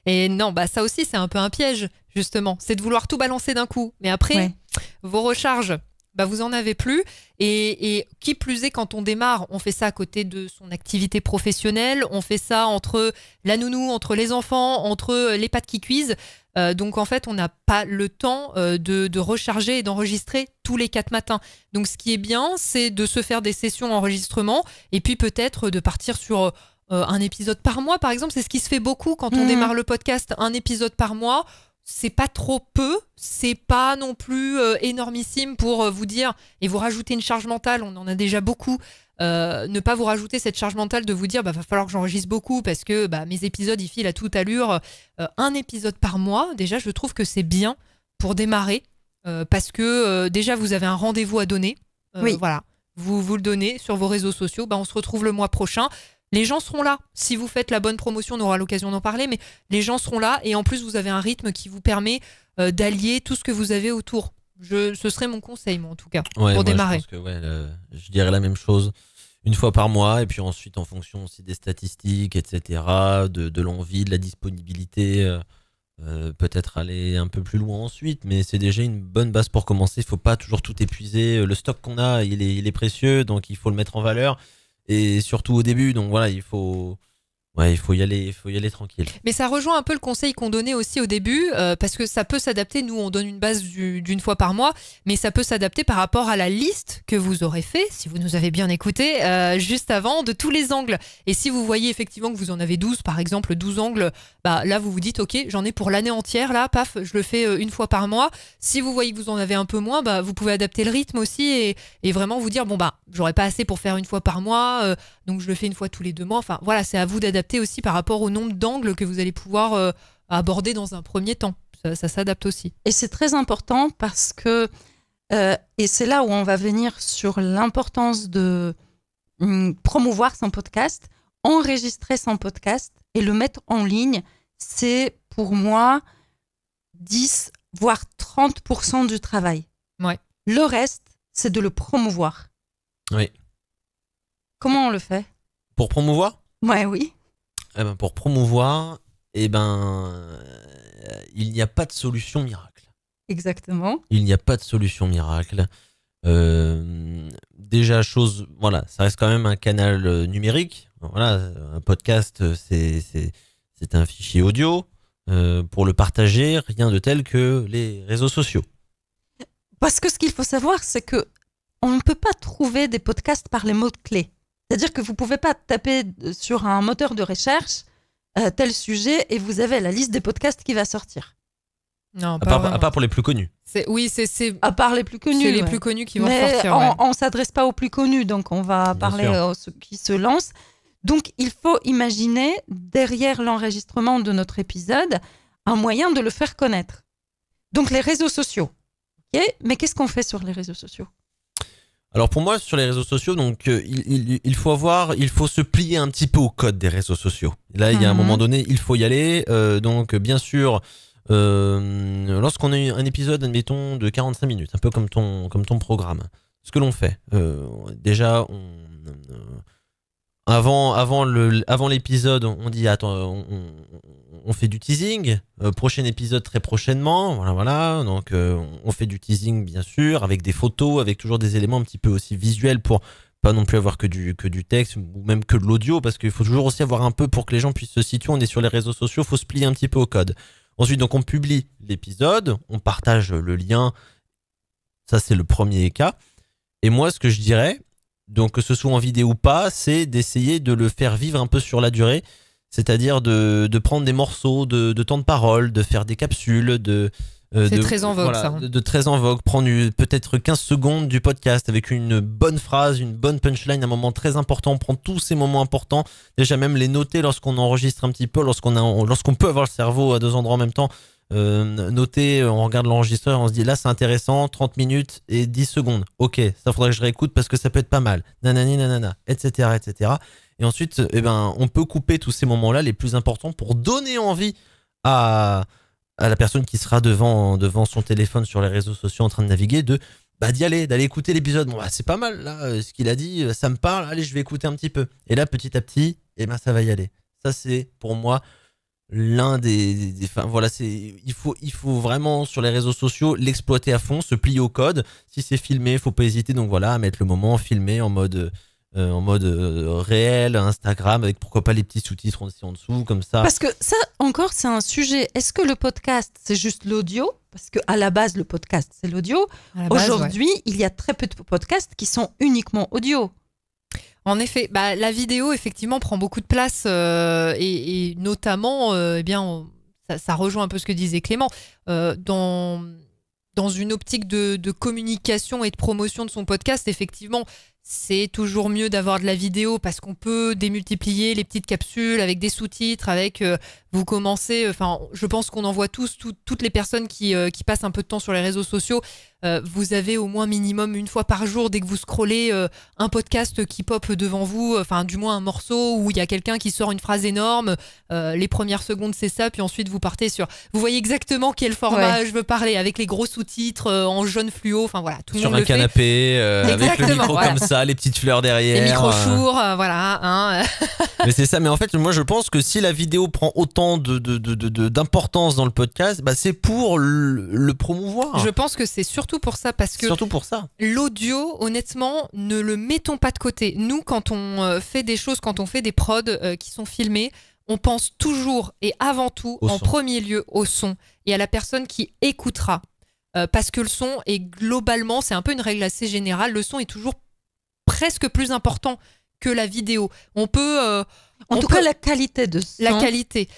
[SPEAKER 2] Et non, ça aussi, c'est un peu un piège, justement. C'est de vouloir tout balancer d'un coup. Mais après, vos recharges, vous en avez plus. Et qui plus est, quand on démarre, on fait ça à côté de son activité professionnelle. On fait ça entre la nounou, entre les enfants, entre les pâtes qui cuisent. Donc en fait, on n'a pas le temps de recharger et d'enregistrer tous les 4 matins. Donc ce qui est bien, c'est de se faire des sessions d'enregistrement et puis peut-être de partir sur un épisode par mois, par exemple. C'est ce qui se fait beaucoup quand on démarre le podcast, un épisode par mois. c'est pas trop peu, c'est pas non plus énormissime pour vous dire et vous rajouter une charge mentale, on en a déjà beaucoup. Ne pas vous rajouter cette charge mentale de vous dire va falloir que j'enregistre beaucoup parce que mes épisodes ils filent à toute allure. Un épisode par mois, déjà je trouve que c'est bien pour démarrer parce que déjà vous avez un rendez-vous à donner.
[SPEAKER 1] Oui.
[SPEAKER 2] Voilà, vous le donnez sur vos réseaux sociaux, on se retrouve le mois prochain. Les gens seront là. Si vous faites la bonne promotion, on aura l'occasion d'en parler, mais les gens seront là et en plus, vous avez un rythme qui vous permet d'allier tout ce que vous avez autour. Ce serait mon conseil, moi, en tout cas, pour démarrer.
[SPEAKER 3] Je pense que, je dirais la même chose. Une fois par mois, et puis ensuite, en fonction aussi des statistiques, etc., de l'envie, de la disponibilité, peut-être aller un peu plus loin ensuite, mais c'est déjà une bonne base pour commencer. Il ne faut pas toujours tout épuiser. Le stock qu'on a, il est précieux, donc il faut le mettre en valeur. Et surtout au début, donc voilà, il faut y aller tranquille.
[SPEAKER 2] Mais ça rejoint un peu le conseil qu'on donnait aussi au début, parce que ça peut s'adapter. Nous, on donne une base d'une fois par mois, mais ça peut s'adapter par rapport à la liste que vous aurez fait, si vous nous avez bien écouté, juste avant, de tous les angles. Et si vous voyez effectivement que vous en avez 12, par exemple, 12 angles, là, vous vous dites, ok, j'en ai pour l'année entière, là, paf, je le fais une fois par mois. Si vous voyez que vous en avez un peu moins, vous pouvez adapter le rythme aussi et vraiment vous dire, j'aurais pas assez pour faire une fois par mois, donc je le fais une fois tous les 2 mois. Enfin, voilà, c'est à vous d'adapter aussi par rapport au nombre d'angles que vous allez pouvoir aborder dans un premier temps. Ça s'adapte aussi.
[SPEAKER 1] Et c'est très important parce que, et c'est là où on va venir sur l'importance de promouvoir son podcast, enregistrer son podcast et le mettre en ligne, c'est pour moi 10 voire 30% du travail.
[SPEAKER 2] Ouais.
[SPEAKER 1] Le reste, c'est de le promouvoir.
[SPEAKER 3] Oui.
[SPEAKER 1] Comment on le fait ?
[SPEAKER 3] Pour promouvoir ?
[SPEAKER 1] Ouais, oui.
[SPEAKER 3] Pour promouvoir, il n'y a pas de solution miracle.
[SPEAKER 1] Exactement.
[SPEAKER 3] Il n'y a pas de solution miracle. Déjà, ça reste quand même un canal numérique. Voilà, un podcast, c'est un fichier audio. Pour le partager, rien de tel que les réseaux sociaux.
[SPEAKER 1] Parce que ce qu'il faut savoir, c'est que on ne peut pas trouver des podcasts par les mots-clés. C'est-à-dire que vous ne pouvez pas taper sur un moteur de recherche tel sujet et vous avez la liste des podcasts qui va sortir.
[SPEAKER 2] Non,
[SPEAKER 3] à part pour les plus connus.
[SPEAKER 2] C'est
[SPEAKER 1] à part les plus connus.
[SPEAKER 2] C'est les plus connus qui vont
[SPEAKER 1] Mais
[SPEAKER 2] sortir.
[SPEAKER 1] on ne s'adresse pas aux plus connus, donc on va
[SPEAKER 3] Bien
[SPEAKER 1] parler
[SPEAKER 3] sûr.
[SPEAKER 1] à ceux qui se lancent. Donc il faut imaginer, derrière l'enregistrement de notre épisode, un moyen de le faire connaître. Donc les réseaux sociaux. Okay, mais qu'est-ce qu'on fait sur les réseaux sociaux ?
[SPEAKER 3] Alors pour moi, sur les réseaux sociaux, donc il faut se plier un petit peu au code des réseaux sociaux. Là, il y a un moment donné, il faut y aller. Donc bien sûr, lorsqu'on a eu un épisode, admettons, de 45 minutes, un peu comme ton programme, ce que l'on fait, déjà, avant l'épisode, on dit attends, on fait du teasing. Prochain épisode très prochainement. Voilà. Donc on fait du teasing bien sûr, avec des photos, avec toujours des éléments un petit peu aussi visuels pour pas non plus avoir que du texte ou même que de l'audio, parce qu'il faut toujours aussi avoir un peu pour que les gens puissent se situer. On est sur les réseaux sociaux, il faut se plier un petit peu au code. Ensuite, donc on publie l'épisode, on partage le lien. Ça, c'est le premier cas. Et moi, ce que je dirais, donc que ce soit en vidéo ou pas, c'est d'essayer de le faire vivre un peu sur la durée, c'est-à-dire de prendre des morceaux de temps de parole, de faire des capsules,
[SPEAKER 2] c'est très en vogue, ça.
[SPEAKER 3] De très en vogue, prendre peut-être 15 secondes du podcast avec une bonne phrase, une bonne punchline, un moment très important. On prend tous ces moments importants, déjà même les noter lorsqu'on enregistre un petit peu, lorsqu'on peut avoir le cerveau à 2 endroits en même temps. Noter, on regarde l'enregistreur, on se dit là c'est intéressant, 30 minutes et 10 secondes. Ok, ça faudrait que je réécoute parce que ça peut être pas mal. Nanani, nanana, etc., etc. Et ensuite, on peut couper tous ces moments-là les plus importants pour donner envie à la personne qui sera devant son téléphone sur les réseaux sociaux en train de naviguer d'y aller, d'aller écouter l'épisode. Bon, c'est pas mal là, ce qu'il a dit, ça me parle, allez, je vais écouter un petit peu. Et là, petit à petit, ça va y aller. Ça, c'est pour moi l'un des voilà, il faut vraiment sur les réseaux sociaux l'exploiter à fond, se plier au code. Si c'est filmé, faut pas hésiter donc voilà à mettre le moment filmé en mode réel, Instagram, avec pourquoi pas les petits sous-titres aussi en dessous, comme ça.
[SPEAKER 1] Parce que ça, encore, c'est un sujet. Est-ce que le podcast, c'est juste l'audio ? Parce qu'à la base, le podcast, c'est l'audio. Aujourd'hui, il y a très peu de podcasts qui sont uniquement audio.
[SPEAKER 2] En effet, la vidéo, effectivement, prend beaucoup de place et notamment, ça rejoint un peu ce que disait Clément. Dans une optique de communication et de promotion de son podcast, effectivement, c'est toujours mieux d'avoir de la vidéo parce qu'on peut démultiplier les petites capsules avec des sous-titres, avec vous commencez, enfin, je pense qu'on en voit toutes les personnes qui passent un peu de temps sur les réseaux sociaux. Vous avez au moins minimum une fois par jour, dès que vous scrollez, un podcast qui pop devant vous, enfin du moins un morceau où il y a quelqu'un qui sort une phrase énorme. Les premières secondes c'est ça, puis ensuite vous partez sur. Vous voyez exactement quel format je veux parler, avec les gros sous-titres en jaune fluo. Enfin voilà, tout le monde le fait.
[SPEAKER 3] Sur un canapé, avec le micro comme ça, les petites fleurs derrière.
[SPEAKER 2] Les micro-chours, voilà. Hein.
[SPEAKER 3] Mais c'est ça. Mais en fait, moi je pense que si la vidéo prend autant d'importance dans le podcast, bah c'est pour le promouvoir.
[SPEAKER 2] Je pense que c'est surtout pour ça, parce que
[SPEAKER 3] surtout pour ça.
[SPEAKER 2] L'audio, honnêtement, ne le mettons pas de côté. Nous, quand on fait des choses, quand on fait des prods qui sont filmés, on pense toujours et avant tout, en premier lieu, au son et à la personne qui écoutera. Parce que le son est globalement, c'est un peu une règle assez générale, le son est toujours presque plus important que la vidéo. On peut...
[SPEAKER 1] En tout cas, la qualité de son.
[SPEAKER 2] La qualité.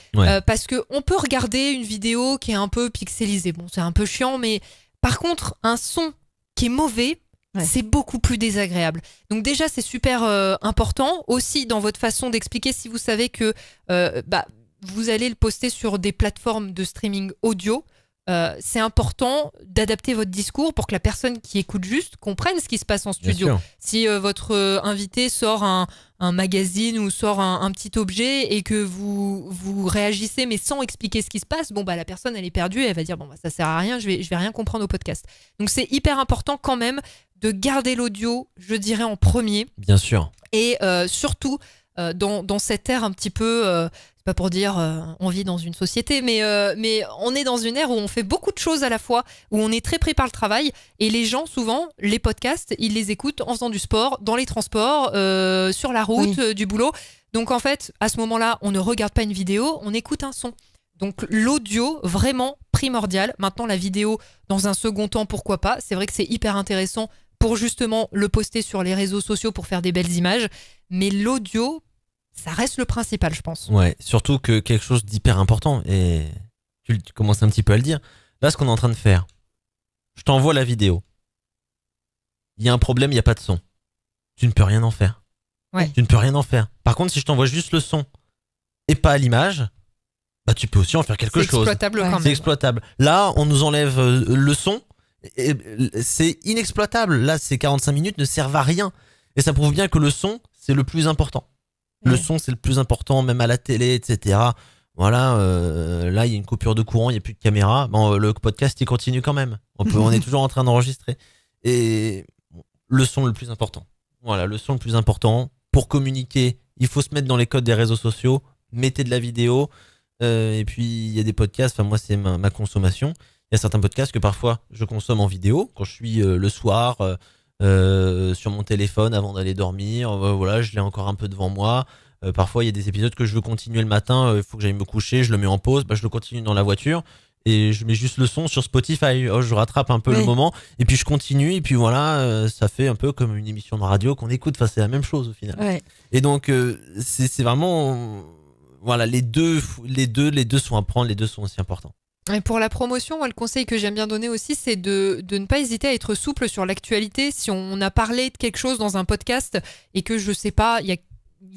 [SPEAKER 2] Parce qu'on peut regarder une vidéo qui est un peu pixelisée. Bon, c'est un peu chiant, mais par contre, un son qui est mauvais, c'est beaucoup plus désagréable. Donc déjà, c'est super important. Aussi, dans votre façon d'expliquer, si vous savez que vous allez le poster sur des plateformes de streaming audio, c'est important d'adapter votre discours pour que la personne qui écoute juste comprenne ce qui se passe en studio. Si votre invité sort un magazine ou sort un petit objet et que vous réagissez mais sans expliquer ce qui se passe, bon bah la personne elle est perdue et elle va dire bon bah ça sert à rien, je vais rien comprendre au podcast. Donc c'est hyper important quand même de garder l'audio, je dirais en premier.
[SPEAKER 3] Bien sûr.
[SPEAKER 2] Et surtout dans cette ère un petit peu pas pour dire on vit dans une société, mais on est dans une ère où on fait beaucoup de choses à la fois, où on est très pris par le travail, et les gens, souvent, les podcasts, ils les écoutent en faisant du sport, dans les transports, sur la route, du boulot. Donc en fait, à ce moment-là, on ne regarde pas une vidéo, on écoute un son. Donc l'audio, vraiment primordial. Maintenant, la vidéo, dans un second temps, pourquoi pas. C'est vrai que c'est hyper intéressant pour justement le poster sur les réseaux sociaux pour faire des belles images, mais l'audio, ça reste le principal, je pense.
[SPEAKER 3] Ouais, surtout que quelque chose d'hyper important, et tu commences un petit peu à le dire. Là, ce qu'on est en train de faire, je t'envoie la vidéo. Il y a un problème, il n'y a pas de son. Tu ne peux rien en faire. Tu ne peux rien en faire. Par contre, si je t'envoie juste le son et pas l'image, bah tu peux aussi en faire quelque chose.
[SPEAKER 2] C'est exploitable quand même.
[SPEAKER 3] C'est exploitable. Là, on nous enlève le son, et c'est inexploitable. Là, ces 45 minutes ne servent à rien. Et ça prouve bien que le son, c'est le plus important. Le son, c'est le plus important, même à la télé, etc. Voilà, là, il y a une coupure de courant, il n'y a plus de caméra. Bon, le podcast, il continue quand même. On est toujours en train d'enregistrer. Et le son, le plus important. Voilà, le son, le plus important. Pour communiquer, il faut se mettre dans les codes des réseaux sociaux. Mettez de la vidéo. Et puis, il y a des podcasts, enfin, moi, c'est ma consommation. Il y a certains podcasts que parfois, je consomme en vidéo. Quand je suis le soir... sur mon téléphone avant d'aller dormir, voilà, je l'ai encore un peu devant moi. Parfois il y a des épisodes que je veux continuer le matin, il faut que j'aille me coucher, je le mets en pause, je le continue dans la voiture et je mets juste le son sur Spotify. Je rattrape un peu le moment et puis je continue, et puis voilà, ça fait un peu comme une émission de radio qu'on écoute. Enfin, c'est la même chose au final. Et donc c'est vraiment voilà, les deux sont à prendre, les deux sont aussi importants.
[SPEAKER 2] Et pour la promotion, moi, le conseil que j'aime bien donner aussi, c'est de ne pas hésiter à être souple sur l'actualité. Si on a parlé de quelque chose dans un podcast et que, je sais pas, il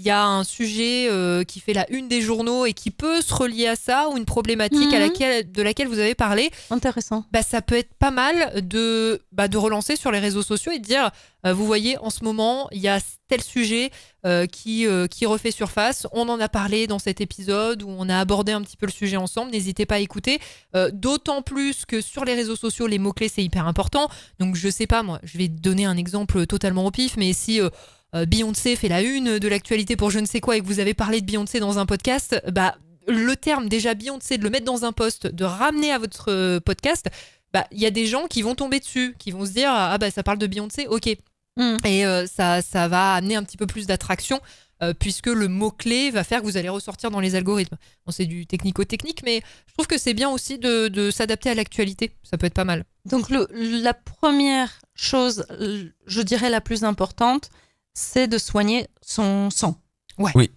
[SPEAKER 2] y a un sujet qui fait la une des journaux et qui peut se relier à ça, ou une problématique de laquelle vous avez parlé.
[SPEAKER 1] Intéressant.
[SPEAKER 2] Bah, ça peut être pas mal de relancer sur les réseaux sociaux et de dire, vous voyez, en ce moment, il y a tel sujet qui refait surface. On en a parlé dans cet épisode où on a abordé un petit peu le sujet ensemble. N'hésitez pas à écouter. D'autant plus que sur les réseaux sociaux, les mots-clés, c'est hyper important. Donc, je sais pas, moi, je vais donner un exemple totalement au pif, mais si... Beyoncé fait la une de l'actualité pour je ne sais quoi et que vous avez parlé de Beyoncé dans un podcast, bah, le terme déjà Beyoncé, de le mettre dans un post, de ramener à votre podcast, bah, y a des gens qui vont tomber dessus, qui vont se dire ah bah ça parle de Beyoncé, ok. Et ça va amener un petit peu plus d'attraction puisque le mot-clé va faire que vous allez ressortir dans les algorithmes. Bon, c'est du technico-technique, mais je trouve que c'est bien aussi de s'adapter à l'actualité. Ça peut être pas mal.
[SPEAKER 1] Donc la première chose, je dirais la plus importante, c'est de soigner son son.
[SPEAKER 2] Oui,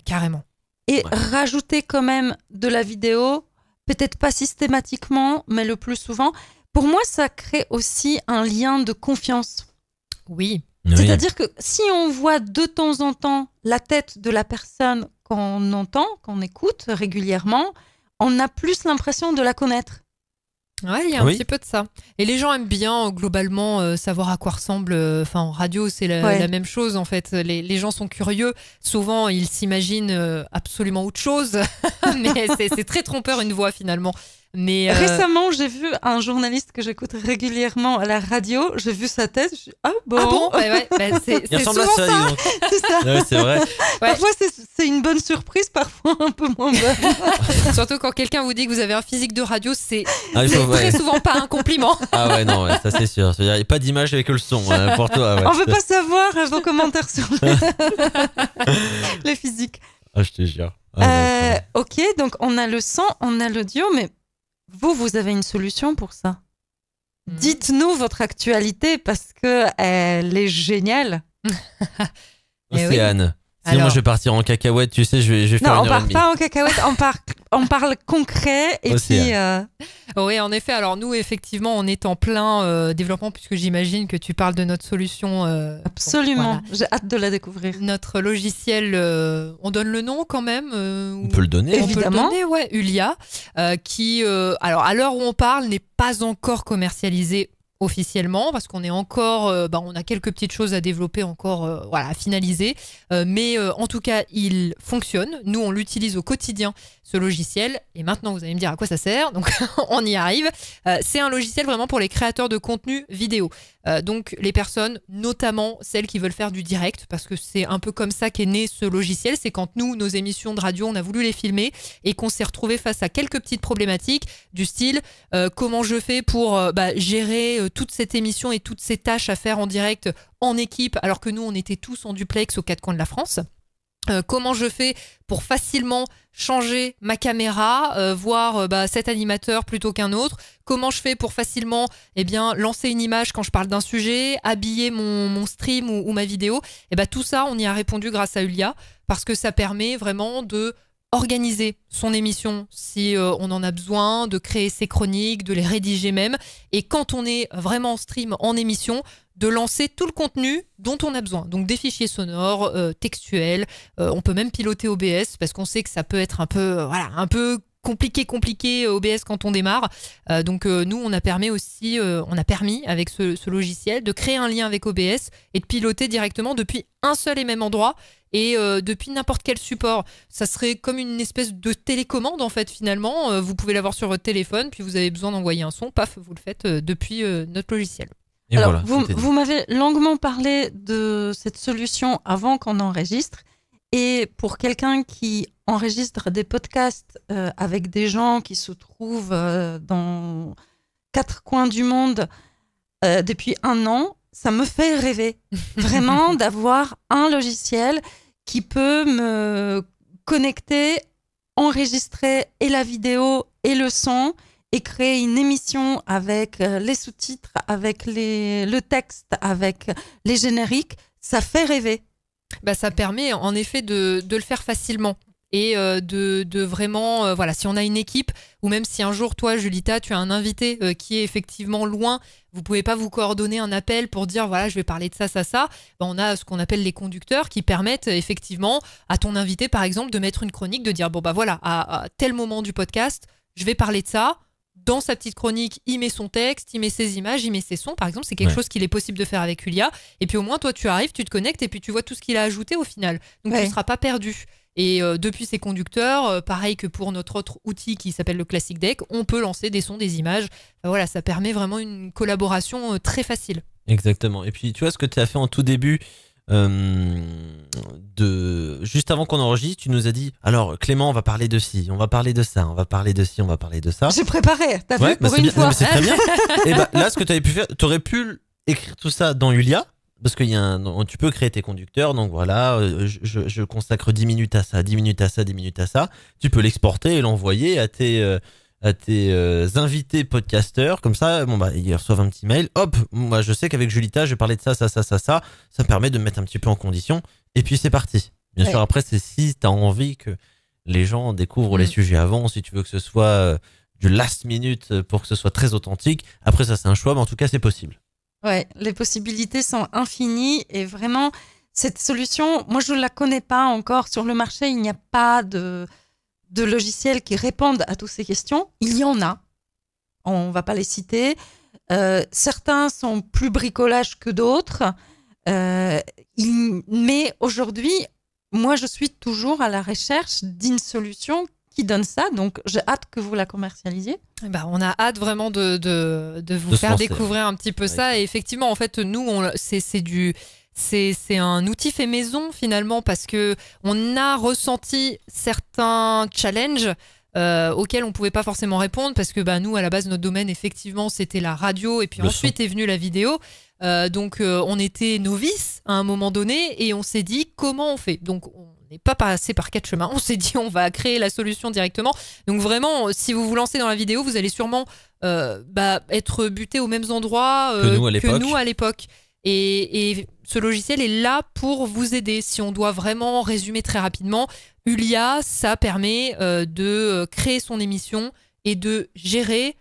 [SPEAKER 2] carrément.
[SPEAKER 1] Et rajouter quand même de la vidéo, peut-être pas systématiquement, mais le plus souvent, pour moi, ça crée aussi un lien de confiance.
[SPEAKER 2] Oui.
[SPEAKER 1] C'est-à-dire que si on voit de temps en temps la tête de la personne qu'on entend, qu'on écoute régulièrement, on a plus l'impression de la connaître.
[SPEAKER 2] Ouais, il y a un petit peu de ça. Et les gens aiment bien globalement savoir à quoi ressemble. Enfin, en radio, c'est la même chose en fait. Les gens sont curieux. Souvent, ils s'imaginent absolument autre chose, mais c'est très trompeur une voix finalement. Mais
[SPEAKER 1] récemment, j'ai vu un journaliste que j'écoute régulièrement à la radio. J'ai vu sa tête. Je suis bon.
[SPEAKER 2] C'est
[SPEAKER 3] ressemble
[SPEAKER 2] souvent
[SPEAKER 3] à ça.
[SPEAKER 1] C'est ça.
[SPEAKER 3] Ouais, c'est vrai.
[SPEAKER 1] Parfois, c'est une bonne surprise, parfois un peu moins bonne.
[SPEAKER 2] Surtout quand quelqu'un vous dit que vous avez un physique de radio, c'est
[SPEAKER 3] très
[SPEAKER 2] souvent pas un compliment.
[SPEAKER 3] Ah ouais, non, ça c'est sûr. Il n'y a pas d'image avec le son pour toi. Ouais,
[SPEAKER 1] on veut pas savoir vos commentaires sur les physiques.
[SPEAKER 3] Ah, je te jure.
[SPEAKER 1] Ok, donc on a le son, on a l'audio, mais vous avez une solution pour ça. Dites-nous votre actualité parce qu'elle est géniale.
[SPEAKER 3] Océane. Sinon, moi, je vais partir en cacahuète, tu sais, je vais faire
[SPEAKER 1] non,
[SPEAKER 3] une heure et demie.
[SPEAKER 1] Non, on part pas en cacahuète, on parle concret. Et puis,
[SPEAKER 2] oui, en effet. Alors nous, effectivement, on est en plein développement puisque j'imagine que tu parles de notre solution.
[SPEAKER 1] Absolument, j'ai hâte de la découvrir.
[SPEAKER 2] Notre logiciel, on donne le nom quand même
[SPEAKER 3] on peut le donner.
[SPEAKER 1] Évidemment.
[SPEAKER 2] On peut le donner, ouais, Ulia, qui, alors à l'heure où on parle, n'est pas encore commercialisé officiellement parce qu'on est encore on a quelques petites choses à développer encore à finaliser mais en tout cas il fonctionne, nous on l'utilise au quotidien ce logiciel et maintenant vous allez me dire à quoi ça sert, donc on y arrive. C'est un logiciel vraiment pour les créateurs de contenu vidéo, donc les personnes, notamment celles qui veulent faire du direct, parce que c'est un peu comme ça qu'est né ce logiciel. C'est quand nous, nos émissions de radio, on a voulu les filmer et qu'on s'est retrouvé face à quelques petites problématiques du style comment je fais pour gérer toute cette émission et toutes ces tâches à faire en direct en équipe alors que nous on était tous en duplex aux quatre coins de la France. Comment je fais pour facilement changer ma caméra, voir cet animateur plutôt qu'un autre. Comment je fais pour facilement lancer une image quand je parle d'un sujet, habiller mon stream ou ma vidéo. Et tout ça, on y a répondu grâce à Ulia parce que ça permet vraiment de organiser son émission si on en a besoin, de créer ses chroniques, de les rédiger même. Et quand on est vraiment en stream, en émission, de lancer tout le contenu dont on a besoin. Donc des fichiers sonores, textuels, on peut même piloter OBS parce qu'on sait que ça peut être un peu compliqué OBS quand on démarre. Donc nous, on a permis avec ce logiciel de créer un lien avec OBS et de piloter directement depuis un seul et même endroit et depuis n'importe quel support. Ça serait comme une espèce de télécommande en fait finalement. Vous pouvez l'avoir sur votre téléphone, puis vous avez besoin d'envoyer un son, paf, vous le faites depuis notre logiciel.
[SPEAKER 3] Et
[SPEAKER 1] alors,
[SPEAKER 3] voilà,
[SPEAKER 1] vous m'avez longuement parlé de cette solution avant qu'on enregistre. Et pour quelqu'un qui enregistre des podcasts avec des gens qui se trouvent dans 4 coins du monde depuis 1 an, ça me fait rêver vraiment d'avoir un logiciel qui peut me connecter, enregistrer et la vidéo et le son et créer une émission avec les sous-titres, avec le texte, avec les génériques. Ça fait rêver.
[SPEAKER 2] Ça permet en effet de le faire facilement et de vraiment, si on a une équipe ou même si un jour, toi, Julita, tu as un invité qui est effectivement loin, vous pouvez pas vous coordonner un appel pour dire, je vais parler de ça. On a ce qu'on appelle les conducteurs qui permettent effectivement à ton invité, par exemple, de mettre une chronique, de dire, à tel moment du podcast, je vais parler de ça. Dans sa petite chronique, il met son texte, il met ses images, il met ses sons. Par exemple, c'est quelque chose qu'il est possible de faire avec Ulia. Et puis au moins, toi, tu arrives, tu te connectes et puis tu vois tout ce qu'il a ajouté au final. Donc, tu ne seras pas perdu. Et depuis ces conducteurs, pareil que pour notre autre outil qui s'appelle le Classic Deck, on peut lancer des sons, des images. Ça permet vraiment une collaboration très facile.
[SPEAKER 3] Exactement. Et puis, tu vois ce que tu as fait en tout début juste avant qu'on enregistre, tu nous as dit alors Clément, on va parler de ci, on va parler de ça, on va parler de ci, on va parler de ça.
[SPEAKER 1] J'ai préparé, t'as vu, pour une fois.
[SPEAKER 3] Non, mais c'est très bien. Et là, ce que tu avais pu faire, tu aurais pu écrire tout ça dans Ulia parce qu'il y a tu peux créer tes conducteurs. Donc voilà, je consacre 10 minutes à ça, 10 minutes à ça, 10 minutes à ça. Tu peux l'exporter et l'envoyer à tes invités podcasteurs, comme ça, ils reçoivent un petit mail. Hop, moi je sais qu'avec Julita, je vais parler de ça. Ça me permet de me mettre un petit peu en condition. Et puis c'est parti. Bien sûr, après, c'est si tu as envie que les gens découvrent les sujets avant, si tu veux que ce soit du last minute pour que ce soit très authentique. Après ça c'est un choix, mais en tout cas c'est possible.
[SPEAKER 1] Ouais, les possibilités sont infinies et vraiment cette solution, moi je ne la connais pas encore sur le marché. Il n'y a pas de logiciels qui répondent à toutes ces questions. Il y en a, on ne va pas les citer. Certains sont plus bricolage que d'autres, mais aujourd'hui, moi je suis toujours à la recherche d'une solution qui donne ça, donc j'ai hâte que vous la commercialisiez.
[SPEAKER 2] On a hâte vraiment de vous faire découvrir un petit peu ça. Et effectivement, en fait, nous, c'est un outil fait maison finalement, parce que on a ressenti certains challenges auxquels on pouvait pas forcément répondre, parce que nous, à la base, notre domaine, effectivement, c'était la radio, et puis ensuite est venue la vidéo. Donc on était novices à un moment donné, et on s'est dit comment on fait. Donc on n'est pas passé par 4 chemins. On s'est dit on va créer la solution directement. Donc vraiment, si vous vous lancez dans la vidéo, vous allez sûrement être buté aux mêmes endroits que nous à l'époque. Et ce logiciel est là pour vous aider. Si on doit vraiment résumer très rapidement, Ulia, ça permet de créer son émission et de gérer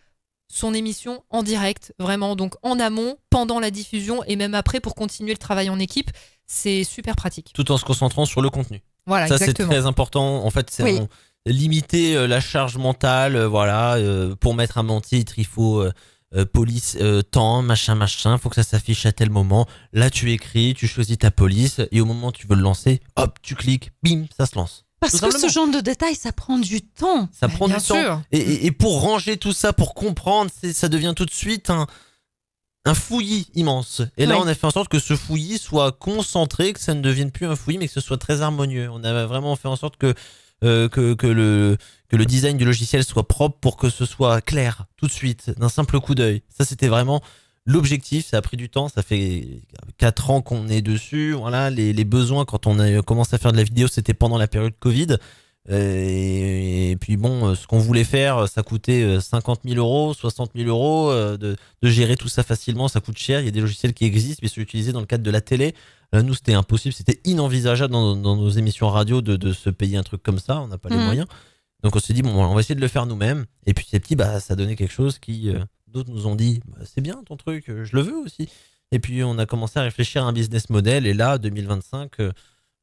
[SPEAKER 2] son émission en direct, vraiment, donc en amont, pendant la diffusion et même après pour continuer le travail en équipe. C'est super pratique.
[SPEAKER 3] Tout en se concentrant sur le contenu.
[SPEAKER 2] Voilà,
[SPEAKER 3] ça
[SPEAKER 2] exactement.
[SPEAKER 3] c'est très important. En fait, c'est limiter la charge mentale. Pour mettre un bon titre, il faut police, temps, machin. Faut que ça s'affiche à tel moment. Là, tu écris, tu choisis ta police, et au moment où tu veux le lancer, hop, tu cliques, bim, ça se lance.
[SPEAKER 1] Parce que ce genre de détails, ça prend du temps.
[SPEAKER 3] Ça prend du temps. Et pour ranger tout ça, pour comprendre, ça devient tout de suite un fouillis immense. Et là, on a fait en sorte que ce fouillis soit concentré, que ça ne devienne plus un fouillis, mais que ce soit très harmonieux. On a vraiment fait en sorte que le design du logiciel soit propre pour que ce soit clair tout de suite, d'un simple coup d'œil. Ça, c'était vraiment l'objectif. Ça a pris du temps. Ça fait 4 ans qu'on est dessus. Voilà, les besoins quand on a commencé à faire de la vidéo, c'était pendant la période Covid. Et puis bon, ce qu'on voulait faire, ça coûtait 50 000 euros, 60 000 euros, de gérer tout ça facilement, ça coûte cher. Il y a des logiciels qui existent, mais sont utilisés dans le cadre de la télé. Nous, c'était impossible, c'était inenvisageable dans nos émissions radio de se payer un truc comme ça, on n'a pas les moyens. Donc on s'est dit, bon, on va essayer de le faire nous-mêmes. Et puis petit à petit, ça donnait quelque chose qui, d'autres nous ont dit, c'est bien ton truc, je le veux aussi. Et puis on a commencé à réfléchir à un business model, et là, 2025...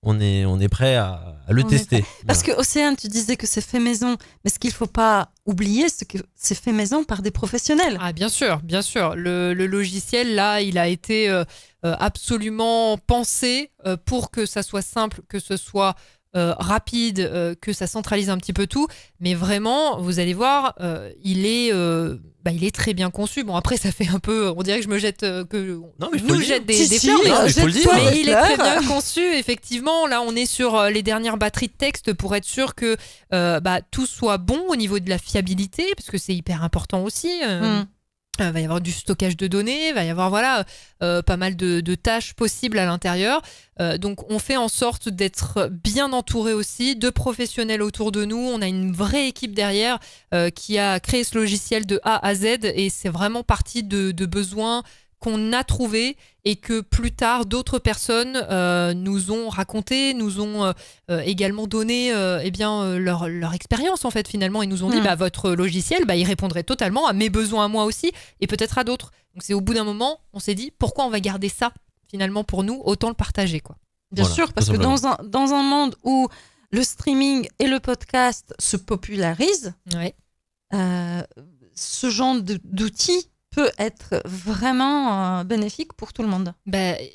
[SPEAKER 3] on est prêt à le tester.
[SPEAKER 1] Parce que Océane, tu disais que c'est fait maison, mais ce qu'il ne faut pas oublier, c'est que c'est fait maison par des professionnels.
[SPEAKER 2] Ah, bien sûr, bien sûr. Le logiciel, là, il a été absolument pensé pour que ça soit simple, que ce soit rapide, que ça centralise un petit peu tout. Mais vraiment, vous allez voir, il est très bien conçu. Bon, après, ça fait un peu... On dirait que je me jette... nous jette des fleurs. Mais il est très bien conçu, effectivement. Là, on est sur les dernières batteries de texte pour être sûr que tout soit bon au niveau de la fiabilité, parce que c'est hyper important aussi. Il va y avoir du stockage de données, il va y avoir pas mal de tâches possibles à l'intérieur. Donc on fait en sorte d'être bien entouré aussi de professionnels autour de nous. On a une vraie équipe derrière qui a créé ce logiciel de A à Z, et c'est vraiment parti de besoins qu'on a trouvé et que plus tard d'autres personnes nous ont raconté, nous ont également donné leur expérience en fait finalement. Ils nous ont dit votre logiciel il répondrait totalement à mes besoins à moi aussi et peut-être à d'autres. Donc c'est au bout d'un moment on s'est dit pourquoi on va garder ça finalement pour nous, autant le partager quoi.
[SPEAKER 1] Bien sûr, parce que dans un monde où le streaming et le podcast se popularisent, ce genre d'outils peut être vraiment bénéfique pour tout le monde.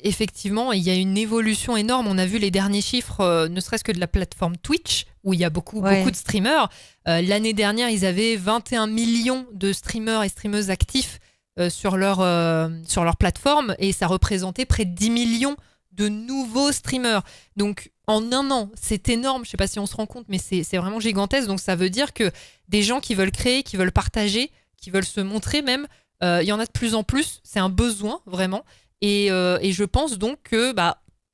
[SPEAKER 2] Effectivement, il y a une évolution énorme. On a vu les derniers chiffres, ne serait-ce que de la plateforme Twitch, où il y a beaucoup de streamers. L'année dernière, ils avaient 21 millions de streamers et streameuses actifs sur leur plateforme, et ça représentait près de 10 millions de nouveaux streamers. Donc, en un an, c'est énorme. Je ne sais pas si on se rend compte, mais c'est vraiment gigantesque. Donc, ça veut dire que des gens qui veulent créer, qui veulent partager, qui veulent se montrer même, il y en a de plus en plus, c'est un besoin vraiment, et je pense donc que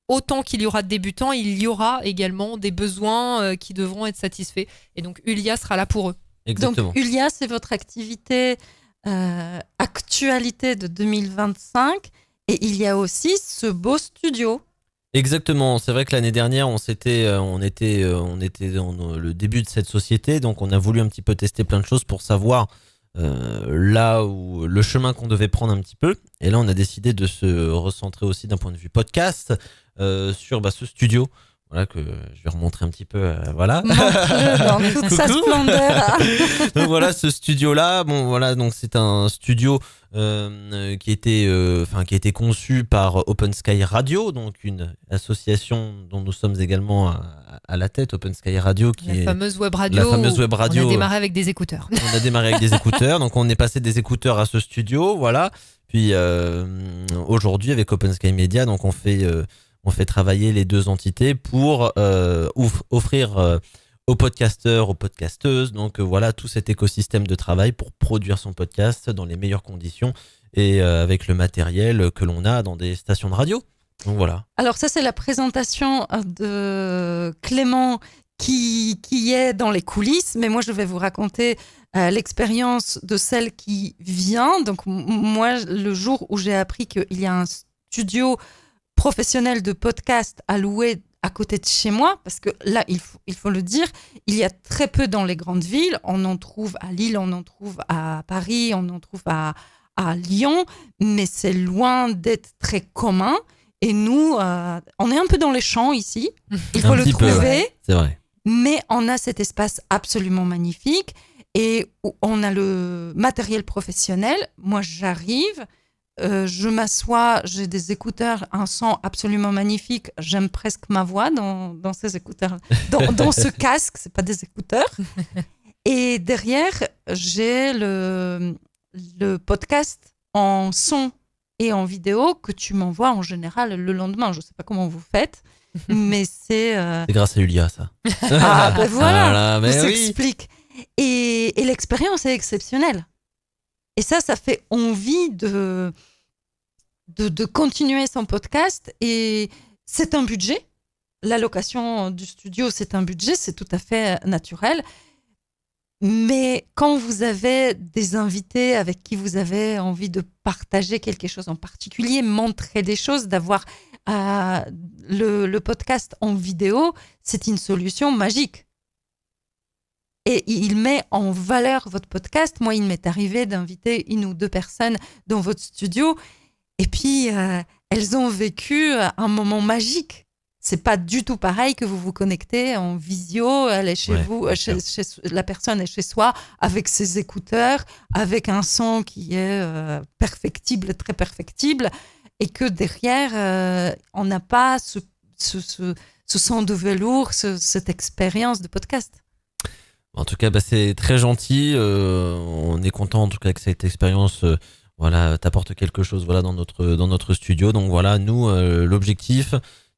[SPEAKER 2] autant qu'il y aura de débutants, il y aura également des besoins qui devront être satisfaits, et donc Ulia sera là pour eux.
[SPEAKER 3] Exactement.
[SPEAKER 1] Donc Ulia, c'est votre activité actualité de 2025, et il y a aussi ce beau studio.
[SPEAKER 3] Exactement. C'est vrai que l'année dernière, on était dans le début de cette société, donc on a voulu un petit peu tester plein de choses pour savoir là où le chemin qu'on devait prendre un petit peu. Et là, on a décidé de se recentrer aussi d'un point de vue podcast sur ce studio. Voilà, que je vais remontrer un petit peu, voilà.
[SPEAKER 1] Montre-le dans toute sa splendeur.
[SPEAKER 3] Donc voilà, ce studio-là, bon voilà, donc c'est un studio qui a été conçu par Open Sky Radio, donc une association dont nous sommes également à la tête, Open Sky Radio,
[SPEAKER 2] La fameuse web radio. On a démarré avec des écouteurs.
[SPEAKER 3] On a démarré avec des écouteurs, donc on est passé des écouteurs à ce studio, voilà. Puis aujourd'hui avec Open Sky Media, donc on fait travailler les deux entités pour offrir aux podcasteurs, aux podcasteuses, donc voilà, tout cet écosystème de travail pour produire son podcast dans les meilleures conditions et avec le matériel que l'on a dans des stations de radio. Donc voilà.
[SPEAKER 1] Alors ça, c'est la présentation de Clément qui est dans les coulisses, mais moi, je vais vous raconter l'expérience de celle qui vient. Donc moi, le jour où j'ai appris qu'il y a un studio professionnel de podcast à louer à côté de chez moi, parce que là, il faut le dire, il y a très peu dans les grandes villes. On en trouve à Lille, on en trouve à Paris, on en trouve à Lyon, mais c'est loin d'être très commun. Et nous, on est un peu dans les champs ici, il faut le trouver,
[SPEAKER 3] ouais. C'est vrai.
[SPEAKER 1] Mais on a cet espace absolument magnifique et où on a le matériel professionnel. Moi, j'arrive, je m'assois, j'ai des écouteurs, un son absolument magnifique. J'aime presque ma voix dans ces écouteurs, dans ce casque, c'est pas des écouteurs. Et derrière, j'ai le podcast en son et en vidéo que tu m'envoies en général le lendemain. Je sais pas comment vous faites, mais c'est...
[SPEAKER 3] C'est grâce à Julia, ça.
[SPEAKER 1] Ah, ben voilà,
[SPEAKER 3] mais
[SPEAKER 1] tout
[SPEAKER 3] oui.
[SPEAKER 1] s'explique. Et l'expérience est exceptionnelle. Et ça fait envie de continuer son podcast. Et c'est un budget. La location du studio, c'est un budget, c'est tout à fait naturel. Mais quand vous avez des invités avec qui vous avez envie de partager quelque chose en particulier, montrer des choses, d'avoir le podcast en vidéo, c'est une solution magique. Et il met en valeur votre podcast. Moi, il m'est arrivé d'inviter une ou deux personnes dans votre studio et puis elles ont vécu un moment magique. C'est pas du tout pareil que vous vous connectez en visio, elle est chez vous, la personne est chez soi avec ses écouteurs, avec un son qui est perfectible, très perfectible, et que derrière, on n'a pas ce son de velours, cette expérience de podcast.
[SPEAKER 3] En tout cas, c'est très gentil. On est content en tout cas que cette expérience t'apporte quelque chose dans notre studio. Donc voilà, nous, l'objectif,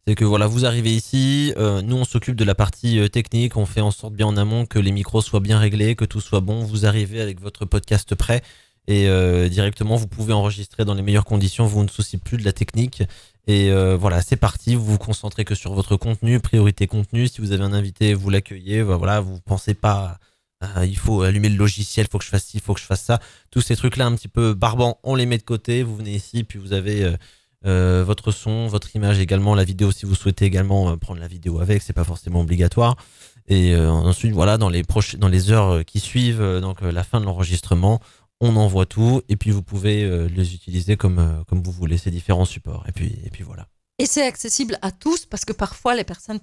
[SPEAKER 3] c'est que vous arrivez ici, nous on s'occupe de la partie technique, on fait en sorte bien en amont que les micros soient bien réglés, que tout soit bon. Vous arrivez avec votre podcast prêt et directement vous pouvez enregistrer dans les meilleures conditions, vous ne souciez plus de la technique. Et c'est parti, vous vous concentrez que sur votre contenu, priorité contenu. Si vous avez un invité, vous l'accueillez, vous pensez pas il faut allumer le logiciel, il faut que je fasse ci, il faut que je fasse ça. Tous ces trucs-là un petit peu barbants, on les met de côté, vous venez ici, puis vous avez votre son, votre image également, la vidéo si vous souhaitez également prendre la vidéo avec, c'est pas forcément obligatoire. Et ensuite, dans les heures qui suivent, donc la fin de l'enregistrement, on envoie tout et puis vous pouvez les utiliser comme vous voulez, ces différents supports. Et puis voilà.
[SPEAKER 1] Et c'est accessible à tous parce que parfois les personnes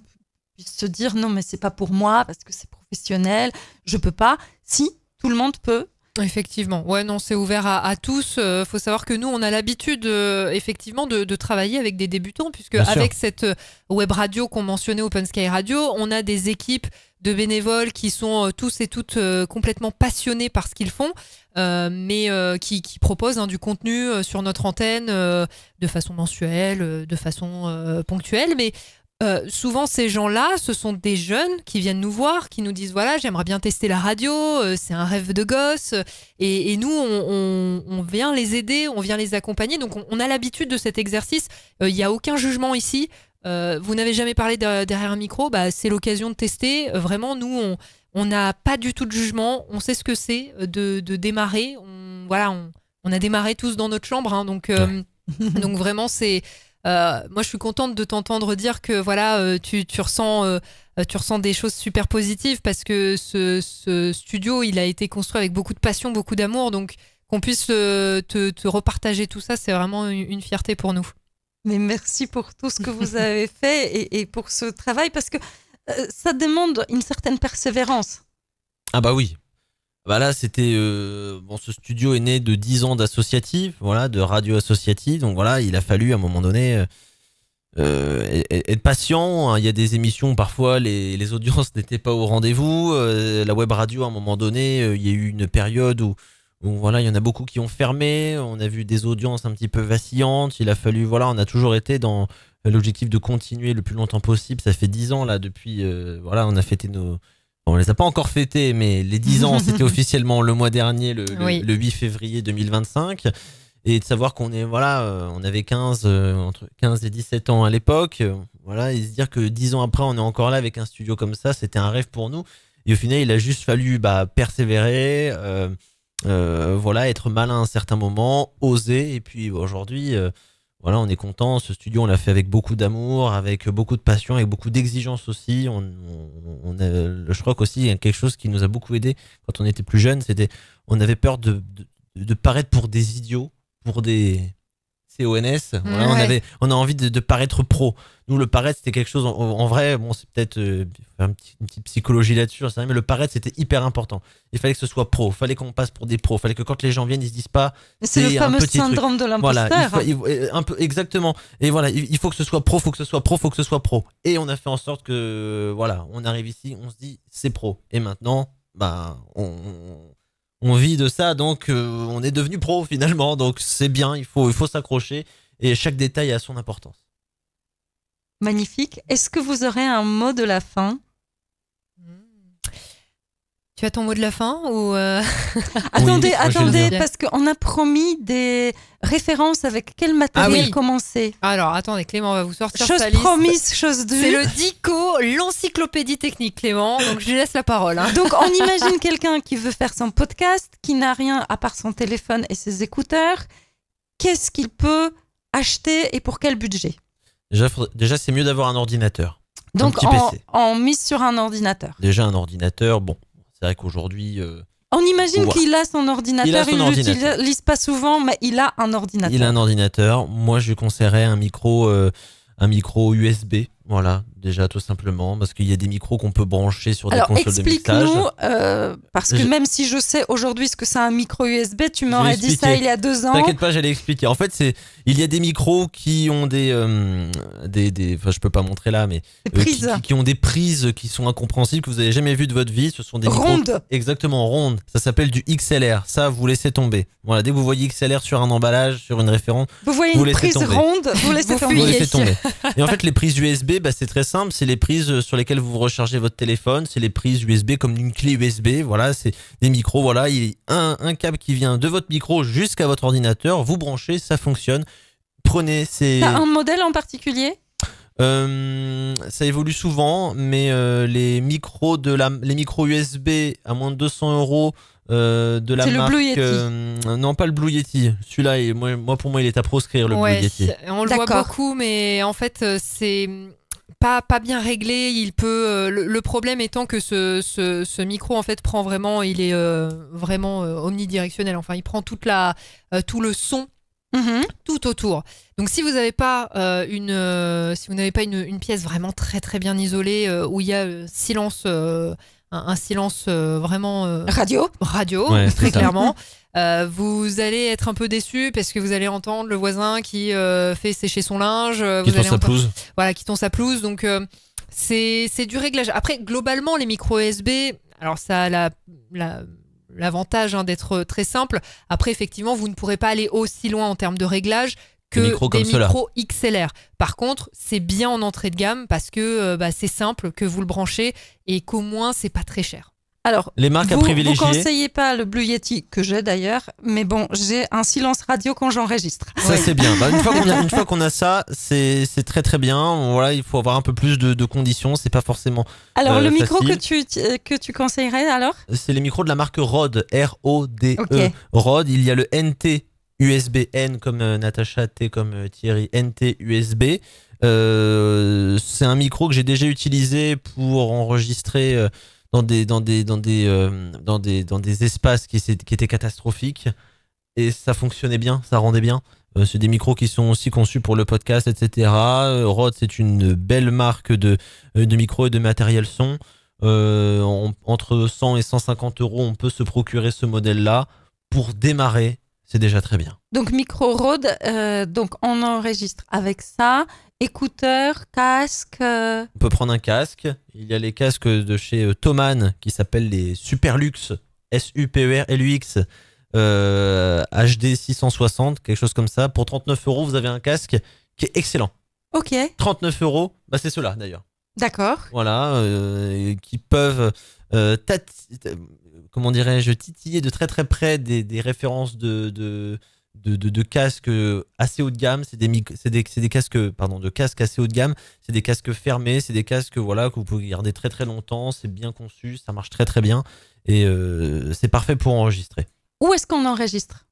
[SPEAKER 1] puissent se dire non mais c'est pas pour moi parce que c'est professionnel, je peux pas. Si, tout le monde peut.
[SPEAKER 2] Effectivement, c'est ouvert à tous. Faut savoir que nous, on a l'habitude effectivement de travailler avec des débutants, puisque avec cette web radio qu'on mentionnait, Open Sky Radio, on a des équipes de bénévoles qui sont tous et toutes complètement passionnés par ce qu'ils font, mais qui proposent du contenu sur notre antenne de façon mensuelle, de façon ponctuelle, mais souvent ces gens-là, ce sont des jeunes qui viennent nous voir, qui nous disent voilà, j'aimerais bien tester la radio, c'est un rêve de gosse, et nous on vient les aider, on vient les accompagner, donc on a l'habitude de cet exercice. Il n'y a aucun jugement ici. Vous n'avez jamais parlé derrière un micro, c'est l'occasion de tester. Vraiment, nous on n'a pas du tout de jugement, on sait ce que c'est de démarrer. On a démarré tous dans notre chambre, donc donc vraiment c'est moi, je suis contente de t'entendre dire que voilà, tu ressens des choses super positives parce que ce studio, il a été construit avec beaucoup de passion, beaucoup d'amour. Donc, qu'on puisse te repartager tout ça, c'est vraiment une fierté pour nous.
[SPEAKER 1] Mais merci pour tout ce que vous avez fait et pour ce travail, parce que ça demande une certaine persévérance.
[SPEAKER 3] Ah bah oui. Bah là, c'était ce studio est né de 10 ans d'associative, voilà, de radio associative. Donc voilà, il a fallu à un moment donné être patient. Il y a des émissions où parfois les audiences n'étaient pas au rendez-vous. La web radio, à un moment donné, il y a eu une période où voilà, il y en a beaucoup qui ont fermé. On a vu des audiences un petit peu vacillantes. Il a fallu, voilà, on a toujours été dans l'objectif de continuer le plus longtemps possible. Ça fait 10 ans là depuis, voilà, on a fêté nos... Bon, on les a pas encore fêtés, mais les 10 ans, c'était officiellement le mois dernier, le 8 février 2025. Et de savoir qu'on est, voilà, on avait entre 15 et 17 ans à l'époque. Voilà, et se dire que 10 ans après, on est encore là avec un studio comme ça, c'était un rêve pour nous. Et au final, il a juste fallu persévérer, voilà, être malin à un certain moment, oser. Et puis aujourd'hui, voilà, on est content. Ce studio, on l'a fait avec beaucoup d'amour, avec beaucoup de passion, avec beaucoup d'exigence aussi. Je crois qu'aussi, quelque chose qui nous a beaucoup aidé quand on était plus jeune, c'était on avait peur de paraître pour des idiots, pour des CONS. Voilà, on a envie de paraître pro. Nous, le paraître, c'était quelque chose, en vrai, bon, c'est peut-être une petite psychologie là-dessus, mais le paraître, c'était hyper important. Il fallait que ce soit pro, il fallait qu'on passe pour des pros, il fallait que quand les gens viennent, ils se disent pas.
[SPEAKER 1] C'est le fameux syndrome de l'imposteur.
[SPEAKER 3] Voilà, un peu, exactement. Et voilà, il faut que ce soit pro, faut que ce soit pro, faut que ce soit pro. Et on a fait en sorte que, voilà, on arrive ici, on se dit, c'est pro. Et maintenant, on vit de ça, donc on est devenu pro finalement. Donc c'est bien, il faut s'accrocher et chaque détail a son importance.
[SPEAKER 1] Magnifique. Est-ce que vous aurez un mot de la fin?
[SPEAKER 2] Tu as ton mot de la fin ou
[SPEAKER 1] Attendez, parce qu'on a promis des références avec quel matériel commencer.
[SPEAKER 2] Alors, attendez, Clément va vous sortir
[SPEAKER 1] chose
[SPEAKER 2] sa liste.
[SPEAKER 1] Promise, chose due.
[SPEAKER 2] C'est le DICO, l'encyclopédie technique, Clément. Donc, je lui laisse la parole. Hein.
[SPEAKER 1] Donc, on imagine quelqu'un qui veut faire son podcast, qui n'a rien à part son téléphone et ses écouteurs. Qu'est-ce qu'il peut acheter et pour quel budget?
[SPEAKER 3] Déjà, c'est mieux d'avoir un ordinateur.
[SPEAKER 1] Donc, on mise sur un ordinateur.
[SPEAKER 3] Déjà, un ordinateur, bon, c'est vrai qu'aujourd'hui...
[SPEAKER 1] on imagine qu'il a son ordinateur, il ne l'utilise pas souvent, mais il a un ordinateur.
[SPEAKER 3] Il a un ordinateur. Moi, je lui conseillerais un micro USB, voilà, déjà tout simplement, parce qu'il y a des micros qu'on peut brancher sur des consoles de mixage.
[SPEAKER 1] Explique-nous, parce que même si je sais aujourd'hui ce que c'est un micro USB, tu m'aurais dit ça il y a 2 ans.
[SPEAKER 3] T'inquiète pas, j'allais expliquer. En fait, il y a des micros qui ont enfin, je peux pas montrer là, mais qui ont des prises qui sont incompréhensibles, que vous avez jamais vues de votre vie. Ce sont des micros
[SPEAKER 1] rondes.
[SPEAKER 3] Exactement, rondes. Ça s'appelle du XLR. Ça, vous laissez tomber. Voilà, dès que vous voyez XLR sur un emballage, sur une référence,
[SPEAKER 1] vous voyez une prise ronde, vous laissez
[SPEAKER 3] tomber. Et en fait, les prises USB, c'est très simple. C'est les prises sur lesquelles vous rechargez votre téléphone. C'est les prises USB comme une clé USB. Voilà, c'est des micros. Voilà, il y a un câble qui vient de votre micro jusqu'à votre ordinateur. Vous branchez, ça fonctionne. Prenez ces...
[SPEAKER 1] T'as un modèle en particulier?
[SPEAKER 3] Ça évolue souvent, mais les micros USB à moins de 200 €. De la marque,
[SPEAKER 1] le Blue Yeti.
[SPEAKER 3] Non, pas le Blue Yeti. Celui-là, pour moi, il est à proscrire, le Blue Yeti.
[SPEAKER 2] On le voit beaucoup, mais en fait, c'est pas bien réglé. Il peut. Le problème étant que ce micro, en fait, prend vraiment. Il est vraiment omnidirectionnel. Enfin, il prend tout le son. Tout autour. Donc si vous n'avez pas une pièce vraiment très très bien isolée où il y a silence, un silence vraiment
[SPEAKER 1] radio,
[SPEAKER 2] très clairement, vous allez être un peu déçu parce que vous allez entendre le voisin qui fait sécher son linge,
[SPEAKER 3] qui tond sa pelouse.
[SPEAKER 2] Voilà, qui tond sa pelouse. Donc c'est du réglage. Après, globalement, les micros USB, alors ça a l'avantage d'être très simple. Après, effectivement, vous ne pourrez pas aller aussi loin en termes de réglage que des micros XLR. Par contre, c'est bien en entrée de gamme parce que c'est simple, que vous le branchez et qu'au moins, c'est pas très cher.
[SPEAKER 1] Alors,
[SPEAKER 3] les marques à privilégier.
[SPEAKER 1] Vous ne conseillez pas le Blue Yeti, que j'ai d'ailleurs, mais bon, j'ai un silence radio quand j'enregistre.
[SPEAKER 3] Ça, c'est bien. Une fois qu'on a ça, c'est très très bien. Voilà, il faut avoir un peu plus de conditions. C'est pas forcément.
[SPEAKER 1] Alors, le micro que tu conseillerais alors?
[SPEAKER 3] C'est les micros de la marque Rode, R-O-D-E.
[SPEAKER 1] Okay.
[SPEAKER 3] Rode, il y a le NT USB-N comme Natacha, T comme Thierry, NT USB. C'est un micro que j'ai déjà utilisé pour enregistrer dans des espaces qui étaient catastrophiques, et ça fonctionnait bien, ça rendait bien. C'est des micros qui sont aussi conçus pour le podcast, etc. Rode, c'est une belle marque de micros et de matériel son. Entre 100 et 150 euros, on peut se procurer ce modèle-là. Pour démarrer, c'est déjà très bien.
[SPEAKER 1] Donc micro Rode, donc on enregistre avec ça, écouteurs, casque.
[SPEAKER 3] On peut prendre un casque. Il y a les casques de chez Thomann qui s'appellent les Superlux, SUPERLUX, HD 660, quelque chose comme ça. Pour 39 euros, vous avez un casque qui est excellent.
[SPEAKER 1] Ok.
[SPEAKER 3] 39 euros, bah c'est ceux-là d'ailleurs.
[SPEAKER 1] D'accord.
[SPEAKER 3] Voilà, qui peuvent comment dirais-je, titiller de très très près des références de casques assez haut de gamme. C'est des casques, pardon, de casques assez haut de gamme. C'est des casques fermés, c'est des casques voilà, que vous pouvez garder très très longtemps. C'est bien conçu, ça marche très très bien. Et c'est parfait pour enregistrer.
[SPEAKER 1] Où est-ce qu'on enregistre?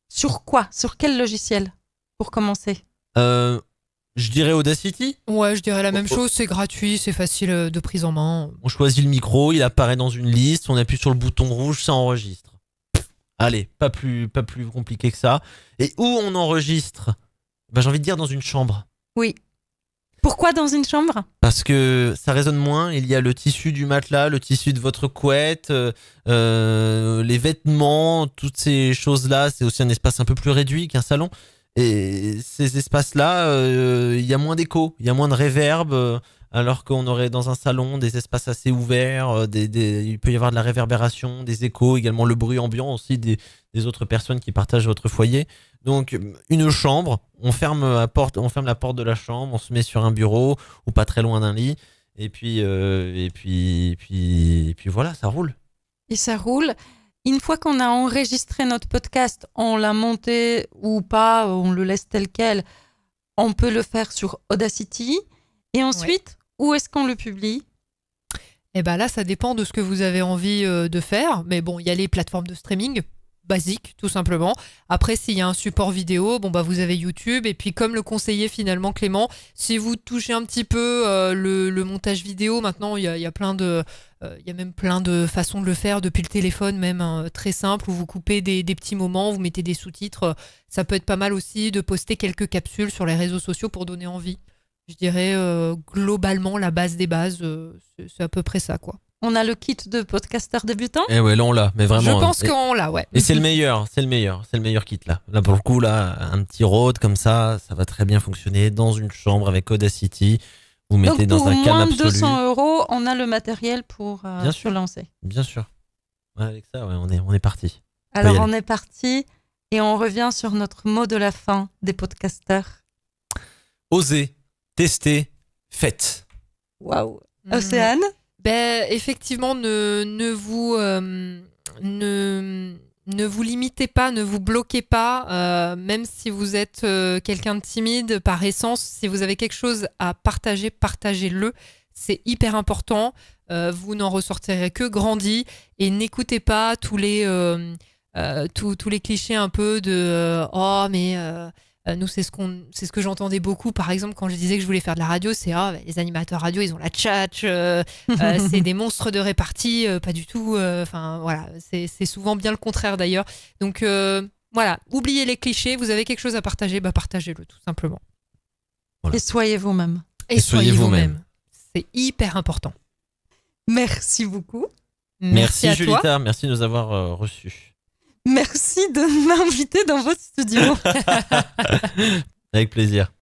[SPEAKER 1] Sur quoi? Sur quel logiciel? Pour commencer.
[SPEAKER 3] Je dirais Audacity.
[SPEAKER 2] Ouais, je dirais la même chose, c'est gratuit, c'est facile de prise en main.
[SPEAKER 3] On choisit le micro, il apparaît dans une liste, on appuie sur le bouton rouge, ça enregistre. Allez, pas plus compliqué que ça. Et où on enregistre? J'ai envie de dire dans une chambre.
[SPEAKER 1] Oui. Pourquoi dans une chambre?
[SPEAKER 3] Parce que ça résonne moins, il y a le tissu du matelas, le tissu de votre couette, les vêtements, toutes ces choses-là, c'est aussi un espace un peu plus réduit qu'un salon. Et ces espaces-là, il y a moins d'écho, il y a moins de réverb, alors qu'on aurait dans un salon des espaces assez ouverts, il peut y avoir de la réverbération, des échos, également le bruit ambiant aussi des autres personnes qui partagent votre foyer. Donc une chambre, on ferme la porte de la chambre, on se met sur un bureau ou pas très loin d'un lit, et puis voilà, ça roule.
[SPEAKER 1] Et ça roule. Une fois qu'on a enregistré notre podcast, on l'a monté ou pas, on le laisse tel quel, on peut le faire sur Audacity. Et ensuite, où est-ce qu'on le publie?
[SPEAKER 2] Et bien là, ça dépend de ce que vous avez envie de faire. Mais bon, il y a les plateformes de streaming basiques, tout simplement. Après, s'il y a un support vidéo, bon bah vous avez YouTube. Et puis, comme le conseillait finalement Clément, si vous touchez un petit peu le montage vidéo, maintenant il y a même plein de façons de le faire depuis le téléphone, même très simple, où vous coupez des petits moments, vous mettez des sous-titres. Ça peut être pas mal aussi de poster quelques capsules sur les réseaux sociaux pour donner envie. Je dirais globalement la base des bases, c'est à peu près ça, quoi.
[SPEAKER 1] On a le kit de podcasteur débutant?
[SPEAKER 3] Eh ouais, là on l'a, mais vraiment.
[SPEAKER 2] Je pense qu'on l'a, ouais.
[SPEAKER 3] Et c'est le meilleur kit là. Là pour le coup, là, un petit Rode comme ça va très bien fonctionner dans une chambre avec Audacity. Vous mettez
[SPEAKER 1] donc
[SPEAKER 3] dans un calme absolu.
[SPEAKER 1] Pour moins de 200 €, on a le matériel pour se lancer.
[SPEAKER 3] Bien sûr. Ouais, avec ça, ouais, on est parti.
[SPEAKER 1] Alors on est parti et on revient sur notre mot de la fin des podcasteurs.
[SPEAKER 3] Osez, testez, faites.
[SPEAKER 1] Waouh. Océane?
[SPEAKER 2] Ben, effectivement, ne vous limitez pas, ne vous bloquez pas, même si vous êtes quelqu'un de timide par essence. Si vous avez quelque chose à partager, partagez-le. C'est hyper important. Vous n'en ressortirez que grandi, et n'écoutez pas tous les clichés un peu de oh mais nous c'est ce que j'entendais beaucoup, par exemple, quand je disais que je voulais faire de la radio, c'est les animateurs radio ils ont la tchatch, c'est des monstres de répartie, pas du tout, enfin voilà, c'est souvent bien le contraire d'ailleurs. Donc voilà, oubliez les clichés, vous avez quelque chose à partager, bah partagez-le tout simplement.
[SPEAKER 1] Voilà. Et soyez vous-même.
[SPEAKER 2] Et soyez vous-même. C'est hyper important.
[SPEAKER 1] Merci beaucoup.
[SPEAKER 3] Merci Julita, merci de nous avoir reçus.
[SPEAKER 1] Merci de m'inviter dans votre studio.
[SPEAKER 3] Avec plaisir.